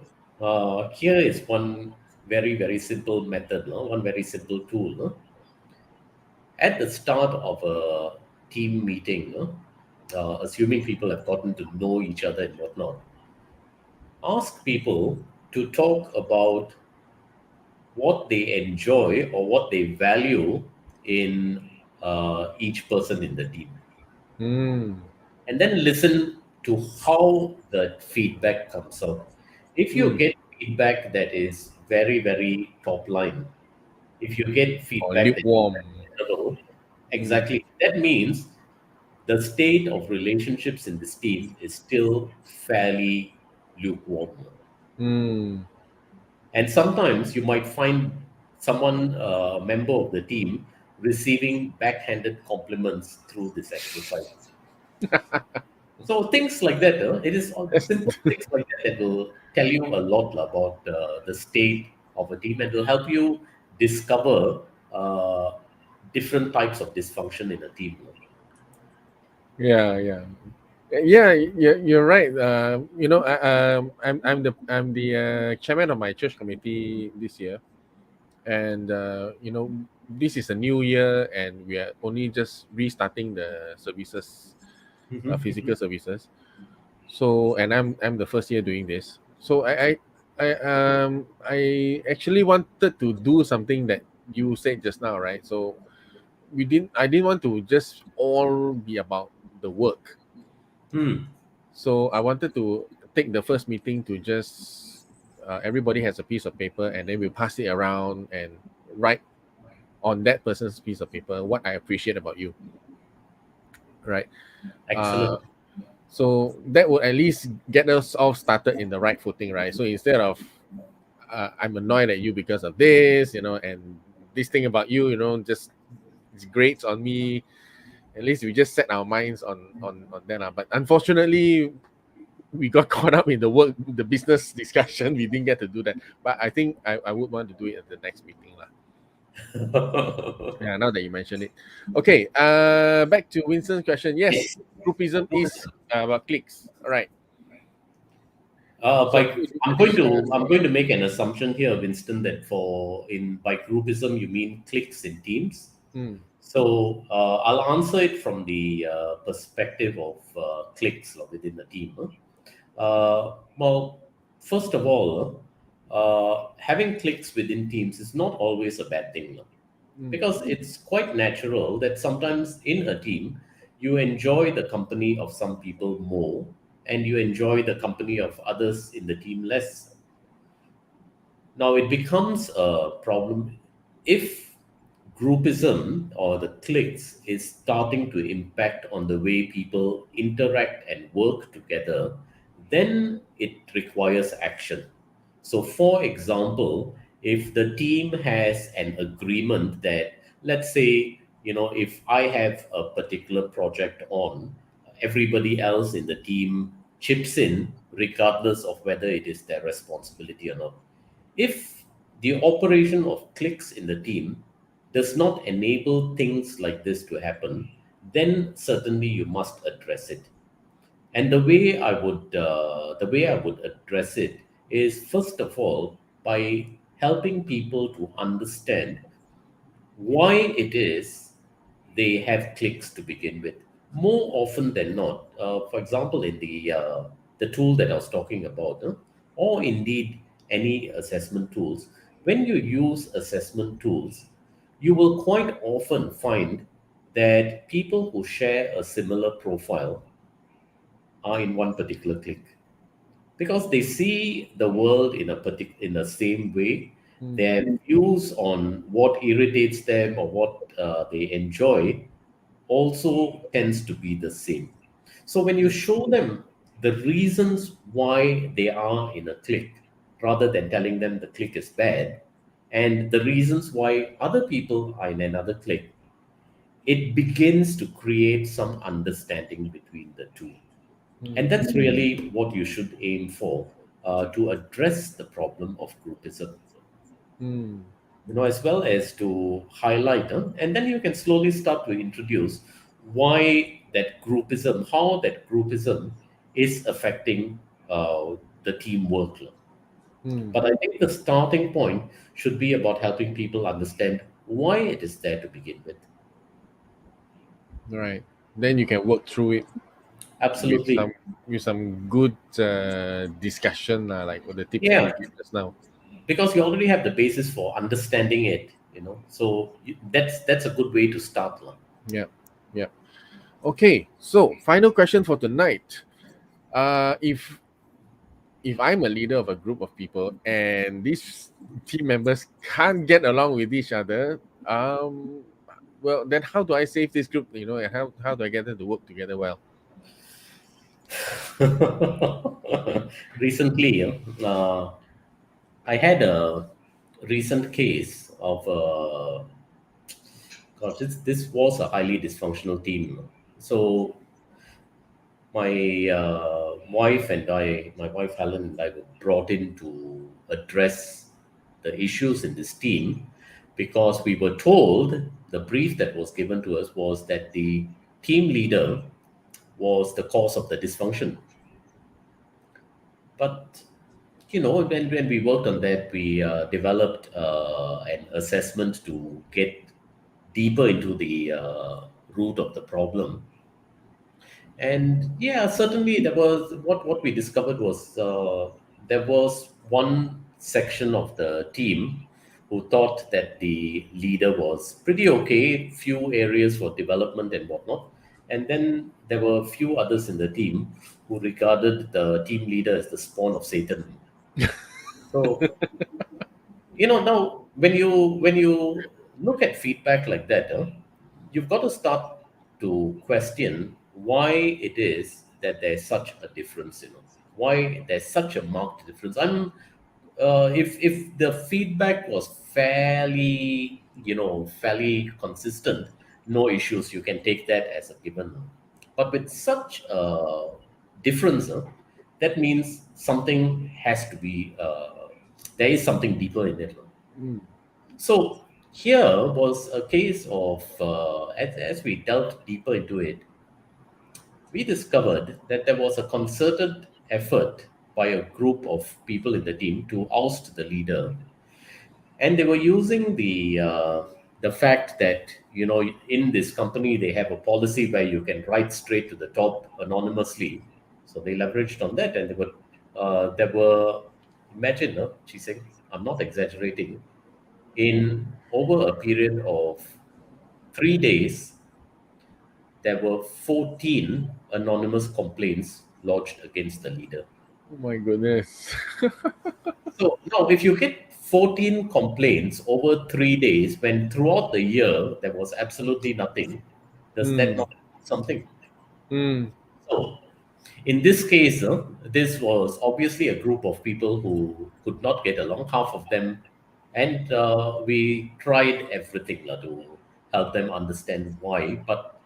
here is one very simple method, no? One very simple tool. No? At the start of a team meeting, no? Assuming people have gotten to know each other and whatnot, ask people to talk about what they enjoy or what they value in each person in the team, Mm. and then listen to how the feedback comes out. If you Mm. get feedback that is very top line, if you get Or feedback that is lukewarm. very level, Mm. exactly, that means the state of relationships in this team is still fairly lukewarm. Mm. And sometimes you might find someone, a member of the team, receiving backhanded compliments through this exercise. So things like that, it is all simple things like that that will tell you a lot about the state of a team and will help you discover uh, different types of dysfunction in a team. Yeah, yeah, yeah. You're right. I'm the chairman of my church committee this year, and this is a new year, and we are only just restarting the services, physical Mhm. services. So, and I'm the first year doing this. So I actually wanted to do something that you said just now, right? So I didn't want to just all be about the work. Hmm. So I wanted to take the first meeting to just everybody has a piece of paper, and then we pass it around and write on that person's piece of paper what I appreciate about you, right? Uh, Excellent. so that would at least get us all started in the right footing, right? So instead of I'm annoyed at you because of this, and this thing about you, just it's grates on me. At least we just set our minds on that. But unfortunately, we got caught up in the business discussion. We didn't get to do that. But I think I would want to do it at the next meeting, lah. Yeah, now that you mention it. Okay, back to Winston's question. Yes, groupism is about clicks. All right. So By I'm going to make an assumption here, Winston, that by groupism you mean cliques in teams. mm, So I'll answer it from the perspective of cliques within the team. Well, first of all, having cliques within teams is not always a bad thing, mm, because it's quite natural that sometimes in a team you enjoy the company of some people more and you enjoy the company of others in the team less. Now, it becomes a problem if groupism or the cliques is starting to impact on the way people interact and work together, then it requires action. So, for example, if the team has an agreement that, let's say, if I have a particular project on, everybody else in the team chips in regardless of whether it is their responsibility or not. If the operation of clicks in the team does not enable things like this to happen, then certainly you must address it. And the way I would address it is, first of all, by helping people to understand why it is they have clicks to begin with. More often than not, for example, in the tool that I was talking about, or indeed any assessment tools, when you use assessment tools, you will quite often find that people who share a similar profile are in one particular clique because they see the world in the same way, Mm. Their views on what irritates them or what they enjoy also tends to be the same. So when you Mm. show them the reasons why they are in a clique, rather than telling them the clique is bad, and the reasons why other people are in another clique, it begins to create some understanding between the two. And Mm. that's really what you should aim for to address the problem of groupism, Mm. as well as to highlight them. And then you can slowly start to introduce why that groupism, how that groupism is affecting the team workload. Mm. But I think the starting point should be about helping people understand why it is there to begin with. Right. Then you can work through it with Absolutely. some good discussion, like what the tips that you Yeah, give just now. because you already have the basis for understanding it. So that's a good way to start. Lah. Yeah. Yeah. Okay. So final question for tonight. If I'm a leader of a group of people and these team members can't get along with each other, well, then how do I save this group? And how do I get them to work together well? Recently, I had a recent case of gosh, this was a highly dysfunctional team. So my wife Helen and I were brought in to address the issues in this team because we were told the brief that was given to us was that the team leader was the cause of the dysfunction. But when we worked on that, we developed an assessment to get deeper into the root of the problem. And yeah, certainly there was what we discovered was there was one section of the team who thought that the leader was pretty okay, few areas for development and whatnot. And then there were a few others in the team who regarded the team leader as the spawn of Satan. So now when you look at feedback like that, you've got to start to question why it is that there's such a difference. Why there's such a marked difference. If the feedback was fairly consistent, no issues, you can take that as a given. But with such a difference, that means something has to be there is something deeper in it. Mm. So here was a case of as we delved deeper into it, we discovered that there was a concerted effort by a group of people in the team to oust the leader, and they were using the fact that in this company they have a policy where you can write straight to the top anonymously. So they leveraged on that, and there were imagine, Chee-Seng, I'm not exaggerating, in over a period of 3 days, there were 14 anonymous complaints lodged against the leader. Oh my goodness. So now, if you get 14 complaints over 3 days, when throughout the year there was absolutely nothing, does that Mm. not mean something? Mm. So, in this case, this was obviously a group of people who could not get along, half of them, and we tried everything to help them understand why. But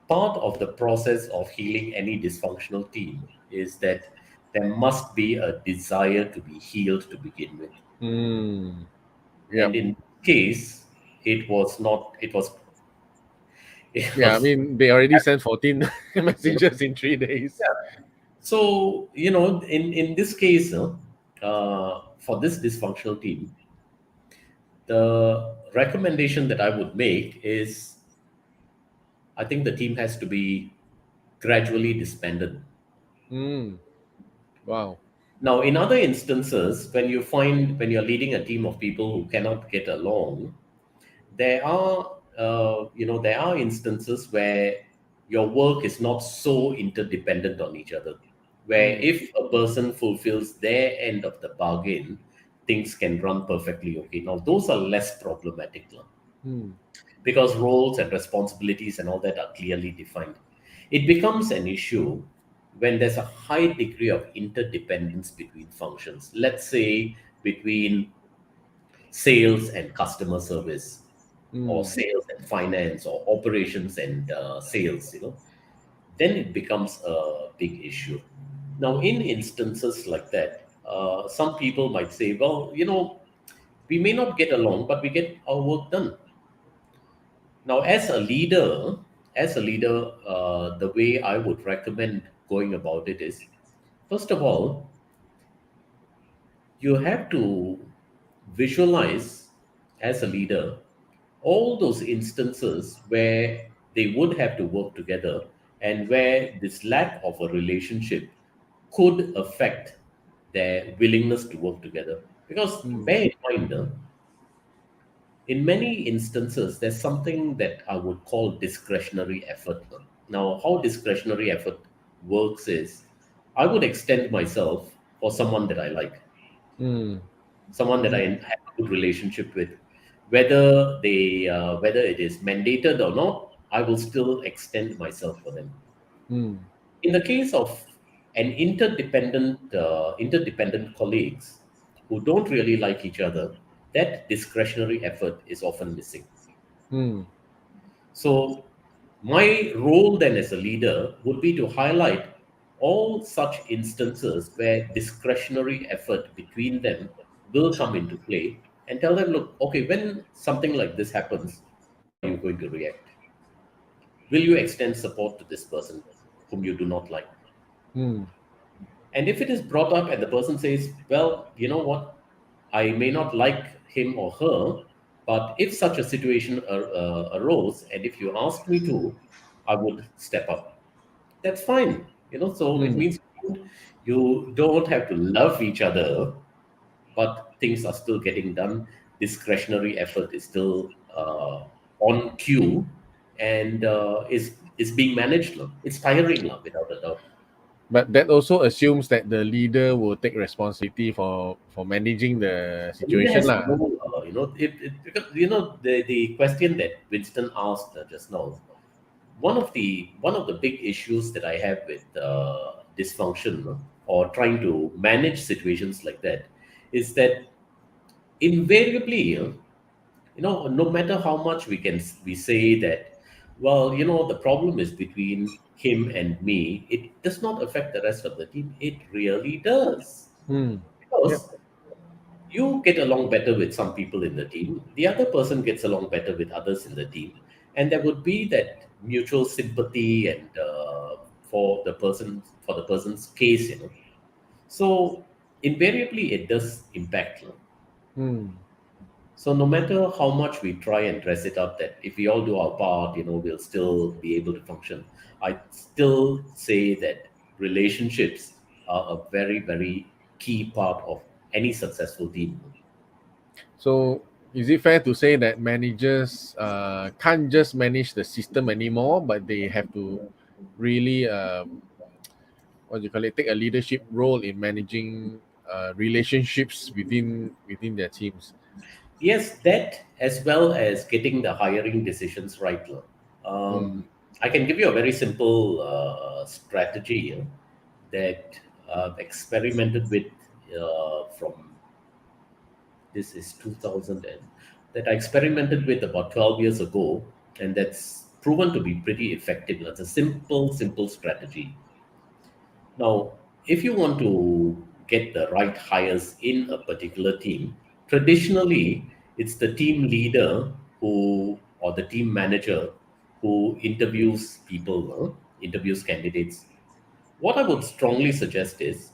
part of the process of healing any dysfunctional team is that there must be a desire to be healed to begin with. Mm. And Yep. in case, it was not. It was. It Yeah, I was. mean, they already sent 14 messages in 3 days. So, in this case, for this dysfunctional team, the recommendation that I would make is I think the team has to be gradually disbanded. Mm. Wow. Now, in other instances, when you're leading a team of people who cannot get along, there are instances where your work is not so interdependent on each other. Where Mm. if a person fulfills their end of the bargain, things can run perfectly okay. Now, those are less problematic now, Mm. because roles and responsibilities and all that are clearly defined. It becomes an issue when there's a high degree of interdependence between functions. Let's say between sales and customer service, or Mm. sales and finance, or operations and sales, then it becomes a big issue. Now, in instances like that, some people might say, well, we may not get along, but we get our work done. Now, as a leader, the way I would recommend going about it is, first of all, you have to visualize, as a leader, all those instances where they would have to work together, and where this lack of a relationship could affect their willingness to work together. Because Mm. bear in mind, in many instances, there's something that I would call discretionary effort. Now, how discretionary effort works is, I would extend myself for someone that I like, Mm. someone that I Mm. have a good relationship with, whether it is mandated or not. I will still extend myself for them. Mm. In the case of an interdependent colleagues who don't really like each other, that discretionary effort is often missing. Mm. So my role then as a leader would be to highlight all such instances where discretionary effort between them will come into play, and tell them, look, okay, when something like this happens, how are you going to react? Will you extend support to this person whom you do not like? Mm. And if it is brought up and the person says, well, you know what, I may not like him or her, but if such a situation arose, and if you asked me to, I would step up. That's fine. So it Mm. means you don't have to love each other, but things are still getting done. Discretionary effort is still on cue, and is being managed. Now. It's tiring now, without a doubt. But that also assumes that the leader will take responsibility for managing the The leader situation has to lah. know, because the question that Winston asked just now. One of the big issues that I have with dysfunction, or trying to manage situations like that, is that invariably, no matter how much we say that, well, the problem is between him and me, it does not affect the rest of the team. It really does, Mm. Yep. because you get along better with some people in the team, the other person gets along better with others in the team, and there would be that mutual sympathy, and for the person's case, so invariably it does impact. Mm. So no matter how much we try and dress it up, that if we all do our part, we'll still be able to function, I still say that relationships are a very, very key part of any successful team. So is it fair to say that managers can't just manage the system anymore, but they have to really what do you call it, take a leadership role in managing relationships within their teams? Yes, that, as well as getting the hiring decisions right. Lord. Mm. I can give you a very simple strategy that I've experimented with from this is 2000, and that I experimented with about 12 years ago, and that's proven to be pretty effective. It's a simple strategy. Now, if you want to get the right hires in a particular team, traditionally it's the team leader or the team manager who interviews people, interviews candidates. What I would strongly suggest is,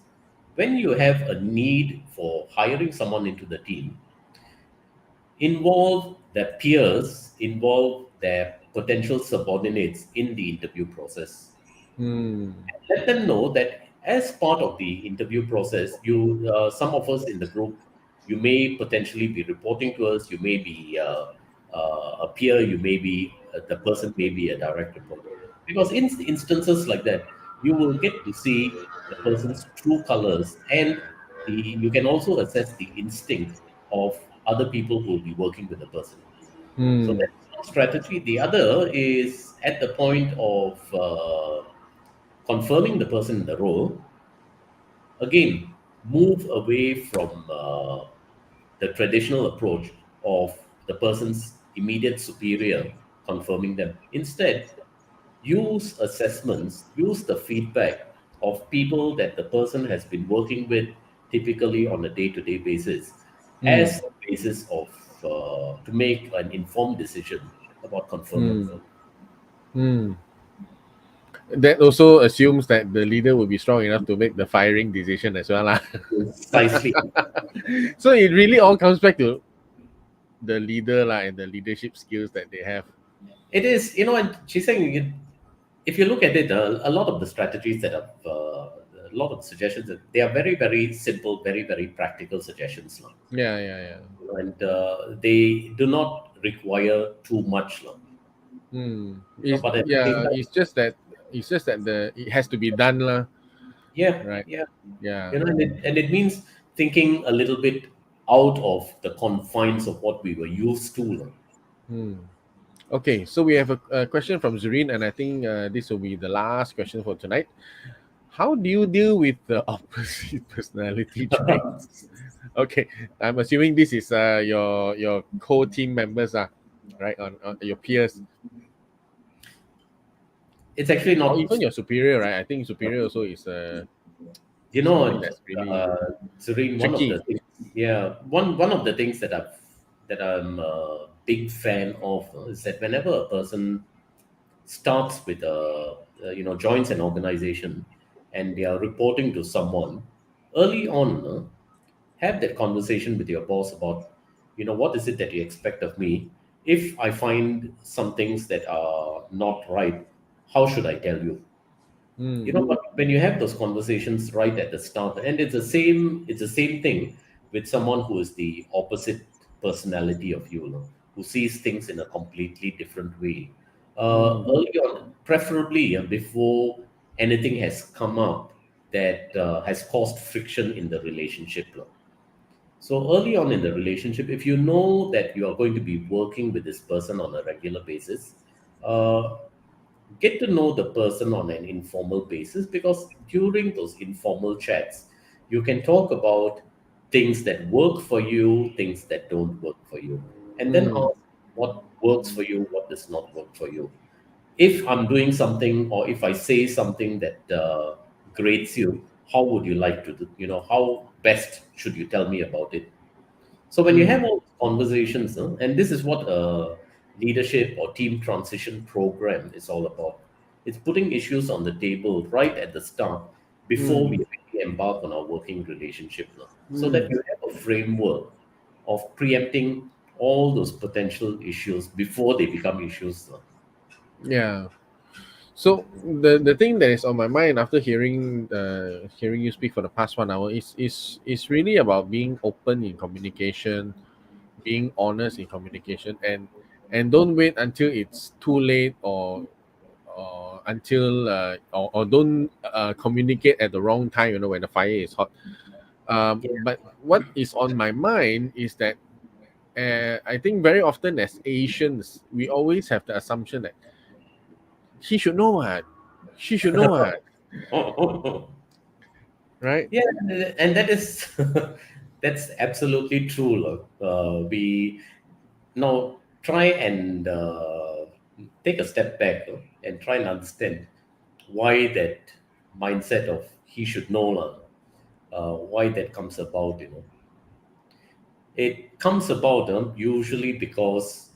when you have a need for hiring someone into the team, involve their peers, involve their potential subordinates in the interview process. Mm. Let them know that as part of the interview process, some of us in the group, you may potentially be reporting to us, you may be a peer, you may be the person may be a direct report. Because in instances like that, you will get to see the person's true colors, and you can also assess the instinct of other people who will be working with the person. So Hmm. that's one strategy. The other is at the point of confirming the person in the role, again, move away from the traditional approach of the person's immediate superior confirming them. Instead, use assessments, use the feedback of people that the person has been working with typically on a day to day basis Hmm. as a basis of to make an informed decision about confirming. Hmm. Hmm. That also assumes that the leader will be strong enough to make the firing decision as well, lah. Precisely. So it really all comes back to the leader, lah, and the leadership skills that they have. It is, and she's saying if you look at it, a lot of the strategies that have, a lot of suggestions, they are very, very simple, very, very practical suggestions. Lah. Yeah, yeah, yeah. And they do not require too much. Lah. Hmm. It's, But at the same yeah, time, it's just that the it has to be done, lah. yeah, Right. yeah, Yeah. and it means thinking a little bit out of the confines of what we were used to. Lah. Hmm. Okay, so we have a question from Zureen, and I think this will be the last question for tonight. How do you deal with the opposite personality traits? Okay, I'm assuming this is your co-team members, right, on your peers, It's actually or not. even your superior, right? I think superior also is You something know, that's really Zareen, one of tricky. the things, yeah, one of the things that I'm a big fan of is that whenever a person starts with joins an organization and they are reporting to someone early on, have that conversation with your boss about, what is it that you expect of me? If I find some things that are not right, how should I tell you? But when you have those conversations right at the start, and it's the same thing with someone who is the opposite personality of you, who sees things in a completely different way. Mm, Early on, preferably before anything has come up that has caused friction in the relationship. So early on in the relationship, if you know that you are going to be working with this person on a regular basis, uh, get to know the person on an informal basis, because during those informal chats you can talk about things that work for you, things that don't work for you, and then mm, ask what works for you, what does not work for you. If I'm doing something, or if I say something that grates you, how would you like to do, how best should you tell me about it? So when you have mm, all these conversations, and this is what a leadership or team transition program is all about. It's putting issues on the table right at the start before we mm, really embark on our working relationship, so that mm. you have a framework of preempting all those potential issues before they become issues. Yeah. So the thing that is on my mind after hearing you speak for the past 1 hour is really about being open in communication, being honest in communication, and don't wait until it's too late, or until or don't communicate at the wrong time, when the fire is hot. Yeah. But what is on my mind is that I think very often as Asians, we always have the assumption that he should know what, she should know what, right? Yeah, and that is that's absolutely true. We now try and take a step back, and try and understand why that mindset of he should know, why that comes about. It comes about usually because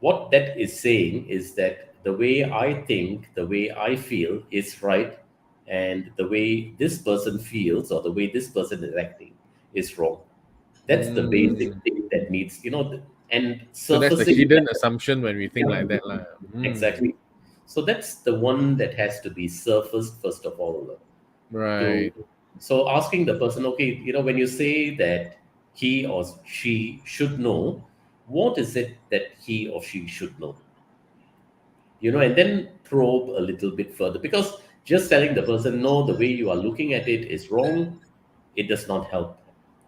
what that is saying is that the way I think, the way I feel is right, and the way this person feels or the way this person is acting is wrong. That's the basic Mm. thing that needs, and So that's the surfacing hidden that. assumption when we think like Yeah, that, lah. exactly. So that's the one that has to be surfaced first of all. To Right. So asking the person, okay, when you say that he or she should know, what is it that he or she should know? And then probe a little bit further, because just telling the person no, the way you are looking at it is wrong, it does not help.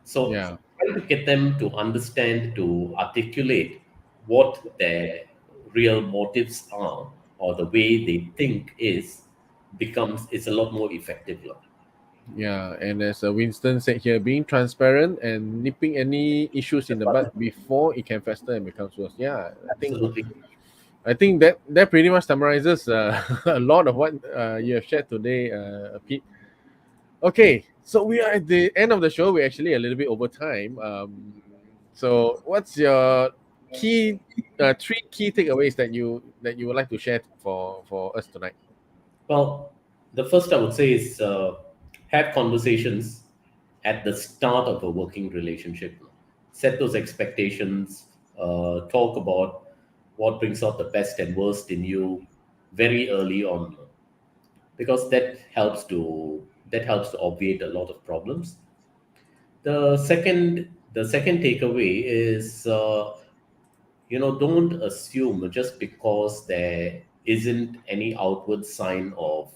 So Yeah. trying to get them to understand, to articulate what their real motives are or the way they think is a lot more effective. Lah. Yeah, and as Winston said here, being transparent and nipping any issues in The the button, bud before it can fester and becomes worse. Yeah, absolutely. I think that pretty much summarizes a lot of what you have shared today, Pete. Okay, so we are at the end of the show. We're actually a little bit over time. So what's your key three key takeaways that you would like to share for us tonight? Well, the first I would say is have conversations at the start of a working relationship. Set those expectations, talk about what brings out the best and worst in you very early on, because that helps to obviate a lot of problems. The second takeaway is don't assume just because there isn't any outward sign of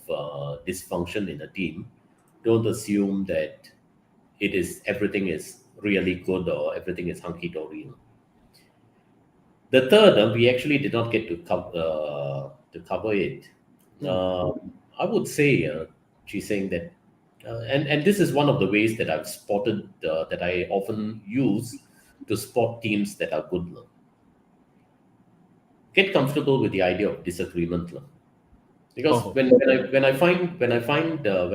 dysfunction in a team. Don't assume that everything is really good or everything is hunky dory. The third, we actually did not get to cover it. Hmm. Uh, I would say, she's saying that, and this is one of the ways that I've spotted that I often use to spot teams that are good. Get comfortable with the idea of disagreement, because Oh, when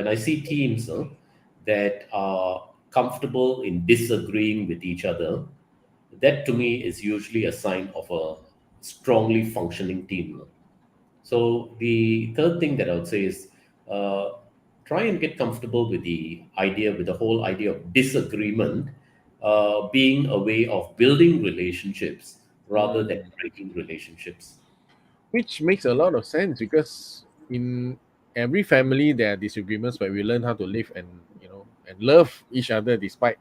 I see teams that are comfortable in disagreeing with each other, that to me is usually a sign of a strongly functioning team. So the third thing that I would say is uh, try and get comfortable with the whole idea of disagreement being a way of building relationships rather than hmm. breaking relationships. Which makes a lot of sense because in every family there are disagreements, but we learn how to live and and love each other despite.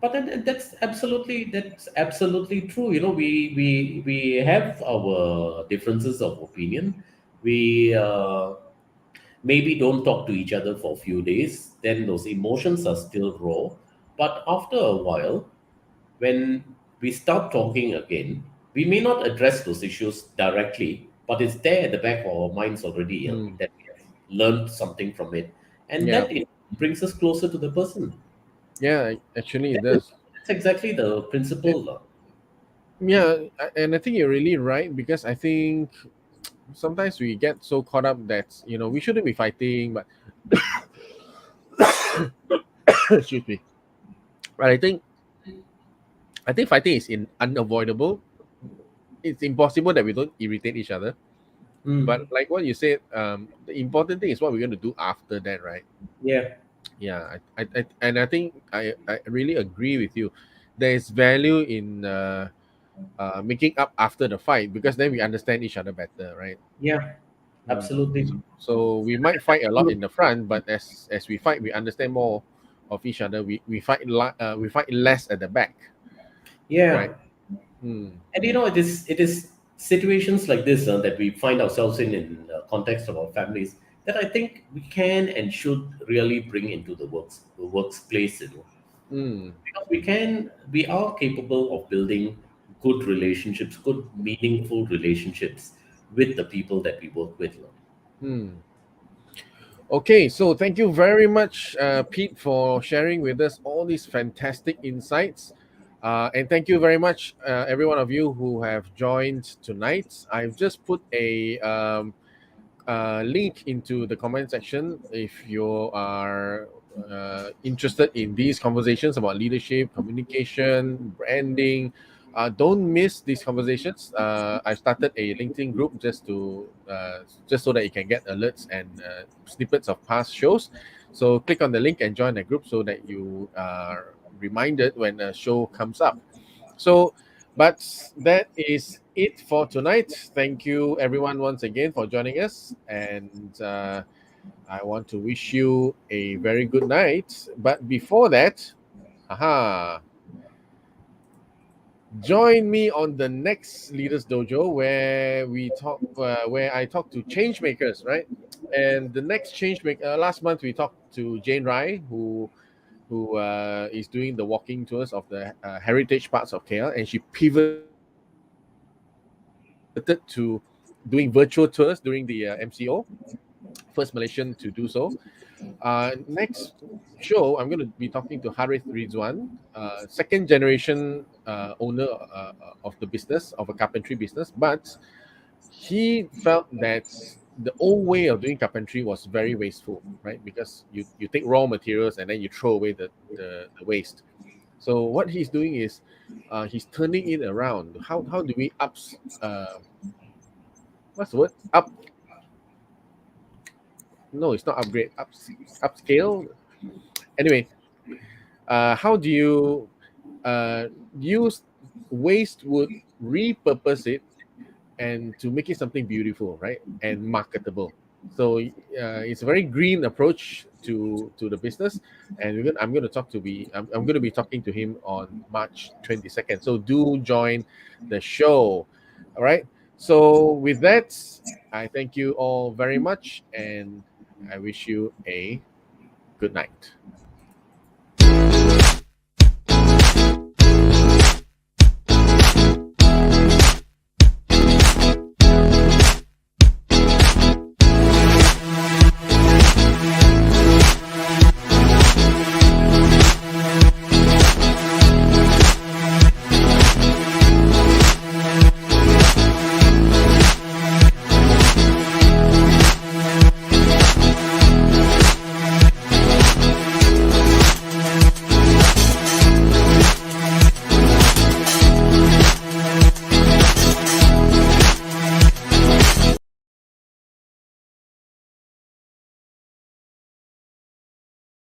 But that's absolutely true. We have our differences of opinion. We maybe don't talk to each other for a few days. Then those emotions are still raw. But after a while, when we start talking again, we may not address those issues directly, but it's there at the back of our minds already, Hmm. that we have learned something from it, and Yeah, that it brings us closer to the person. yeah, actually it That is, does. that's exactly the Eh, principle. yeah, and I think you're really right because I think sometimes we get so caught up that we shouldn't be fighting, but excuse me. But I think fighting is unavoidable. It's impossible that we don't irritate each other. But Mm, like what you said, the important thing is what we're going to do after that, right? yeah, Yeah, and I think I really agree with you. There is value in making up after the fight because then we understand each other better, right? yeah, absolutely. So we might fight a lot in the front, but as we fight, we understand more of each other. We fight less at the back, right? Yeah, Hmm. and it is situations like this that we find ourselves in the context of our families, that I think we can and should really bring into the workplace. Hmm. Because we are capable of building good relationships, good meaningful relationships with the people that we work with. Hmm. Okay, so thank you very much, Pete, for sharing with us all these fantastic insights. And thank you very much, every one of you who have joined tonight. I've just put a link into the comment section if you are interested in these conversations about leadership, communication, branding. Don't miss these conversations. I've started a LinkedIn group just so that you can get alerts and snippets of past shows. So click on the link and join the group so that you are reminded when a show comes up. So, but that is it for tonight. Thank you, everyone, once again for joining us. And I want to wish you a very good night. But before that, haha, Join me on the next Leaders Dojo where I talk to change makers, right? And the next change maker, last month we talked to Jane Rai, who is doing the walking tours of the heritage parts of KL, and she pivoted to doing virtual tours during the MCO, first Malaysian to do so. Next show, I'm going to be talking to Harith Rizwan, second generation owner of the business, of a carpentry business, but he felt that the old way of doing carpentry was very wasteful, right? Because you take raw materials and then you throw away the waste. So what he's doing is he's turning it around. How do we what's the word? No, it's not upgrade. Upscale. Anyway, how do you use waste wood, repurpose it, and to make it something beautiful, right, and marketable. So it's a very green approach to the business, and I'm going to I'm going to be talking to him on March 22nd. So do join the show. All right. So with that, I thank you all very much, and I wish you a good night.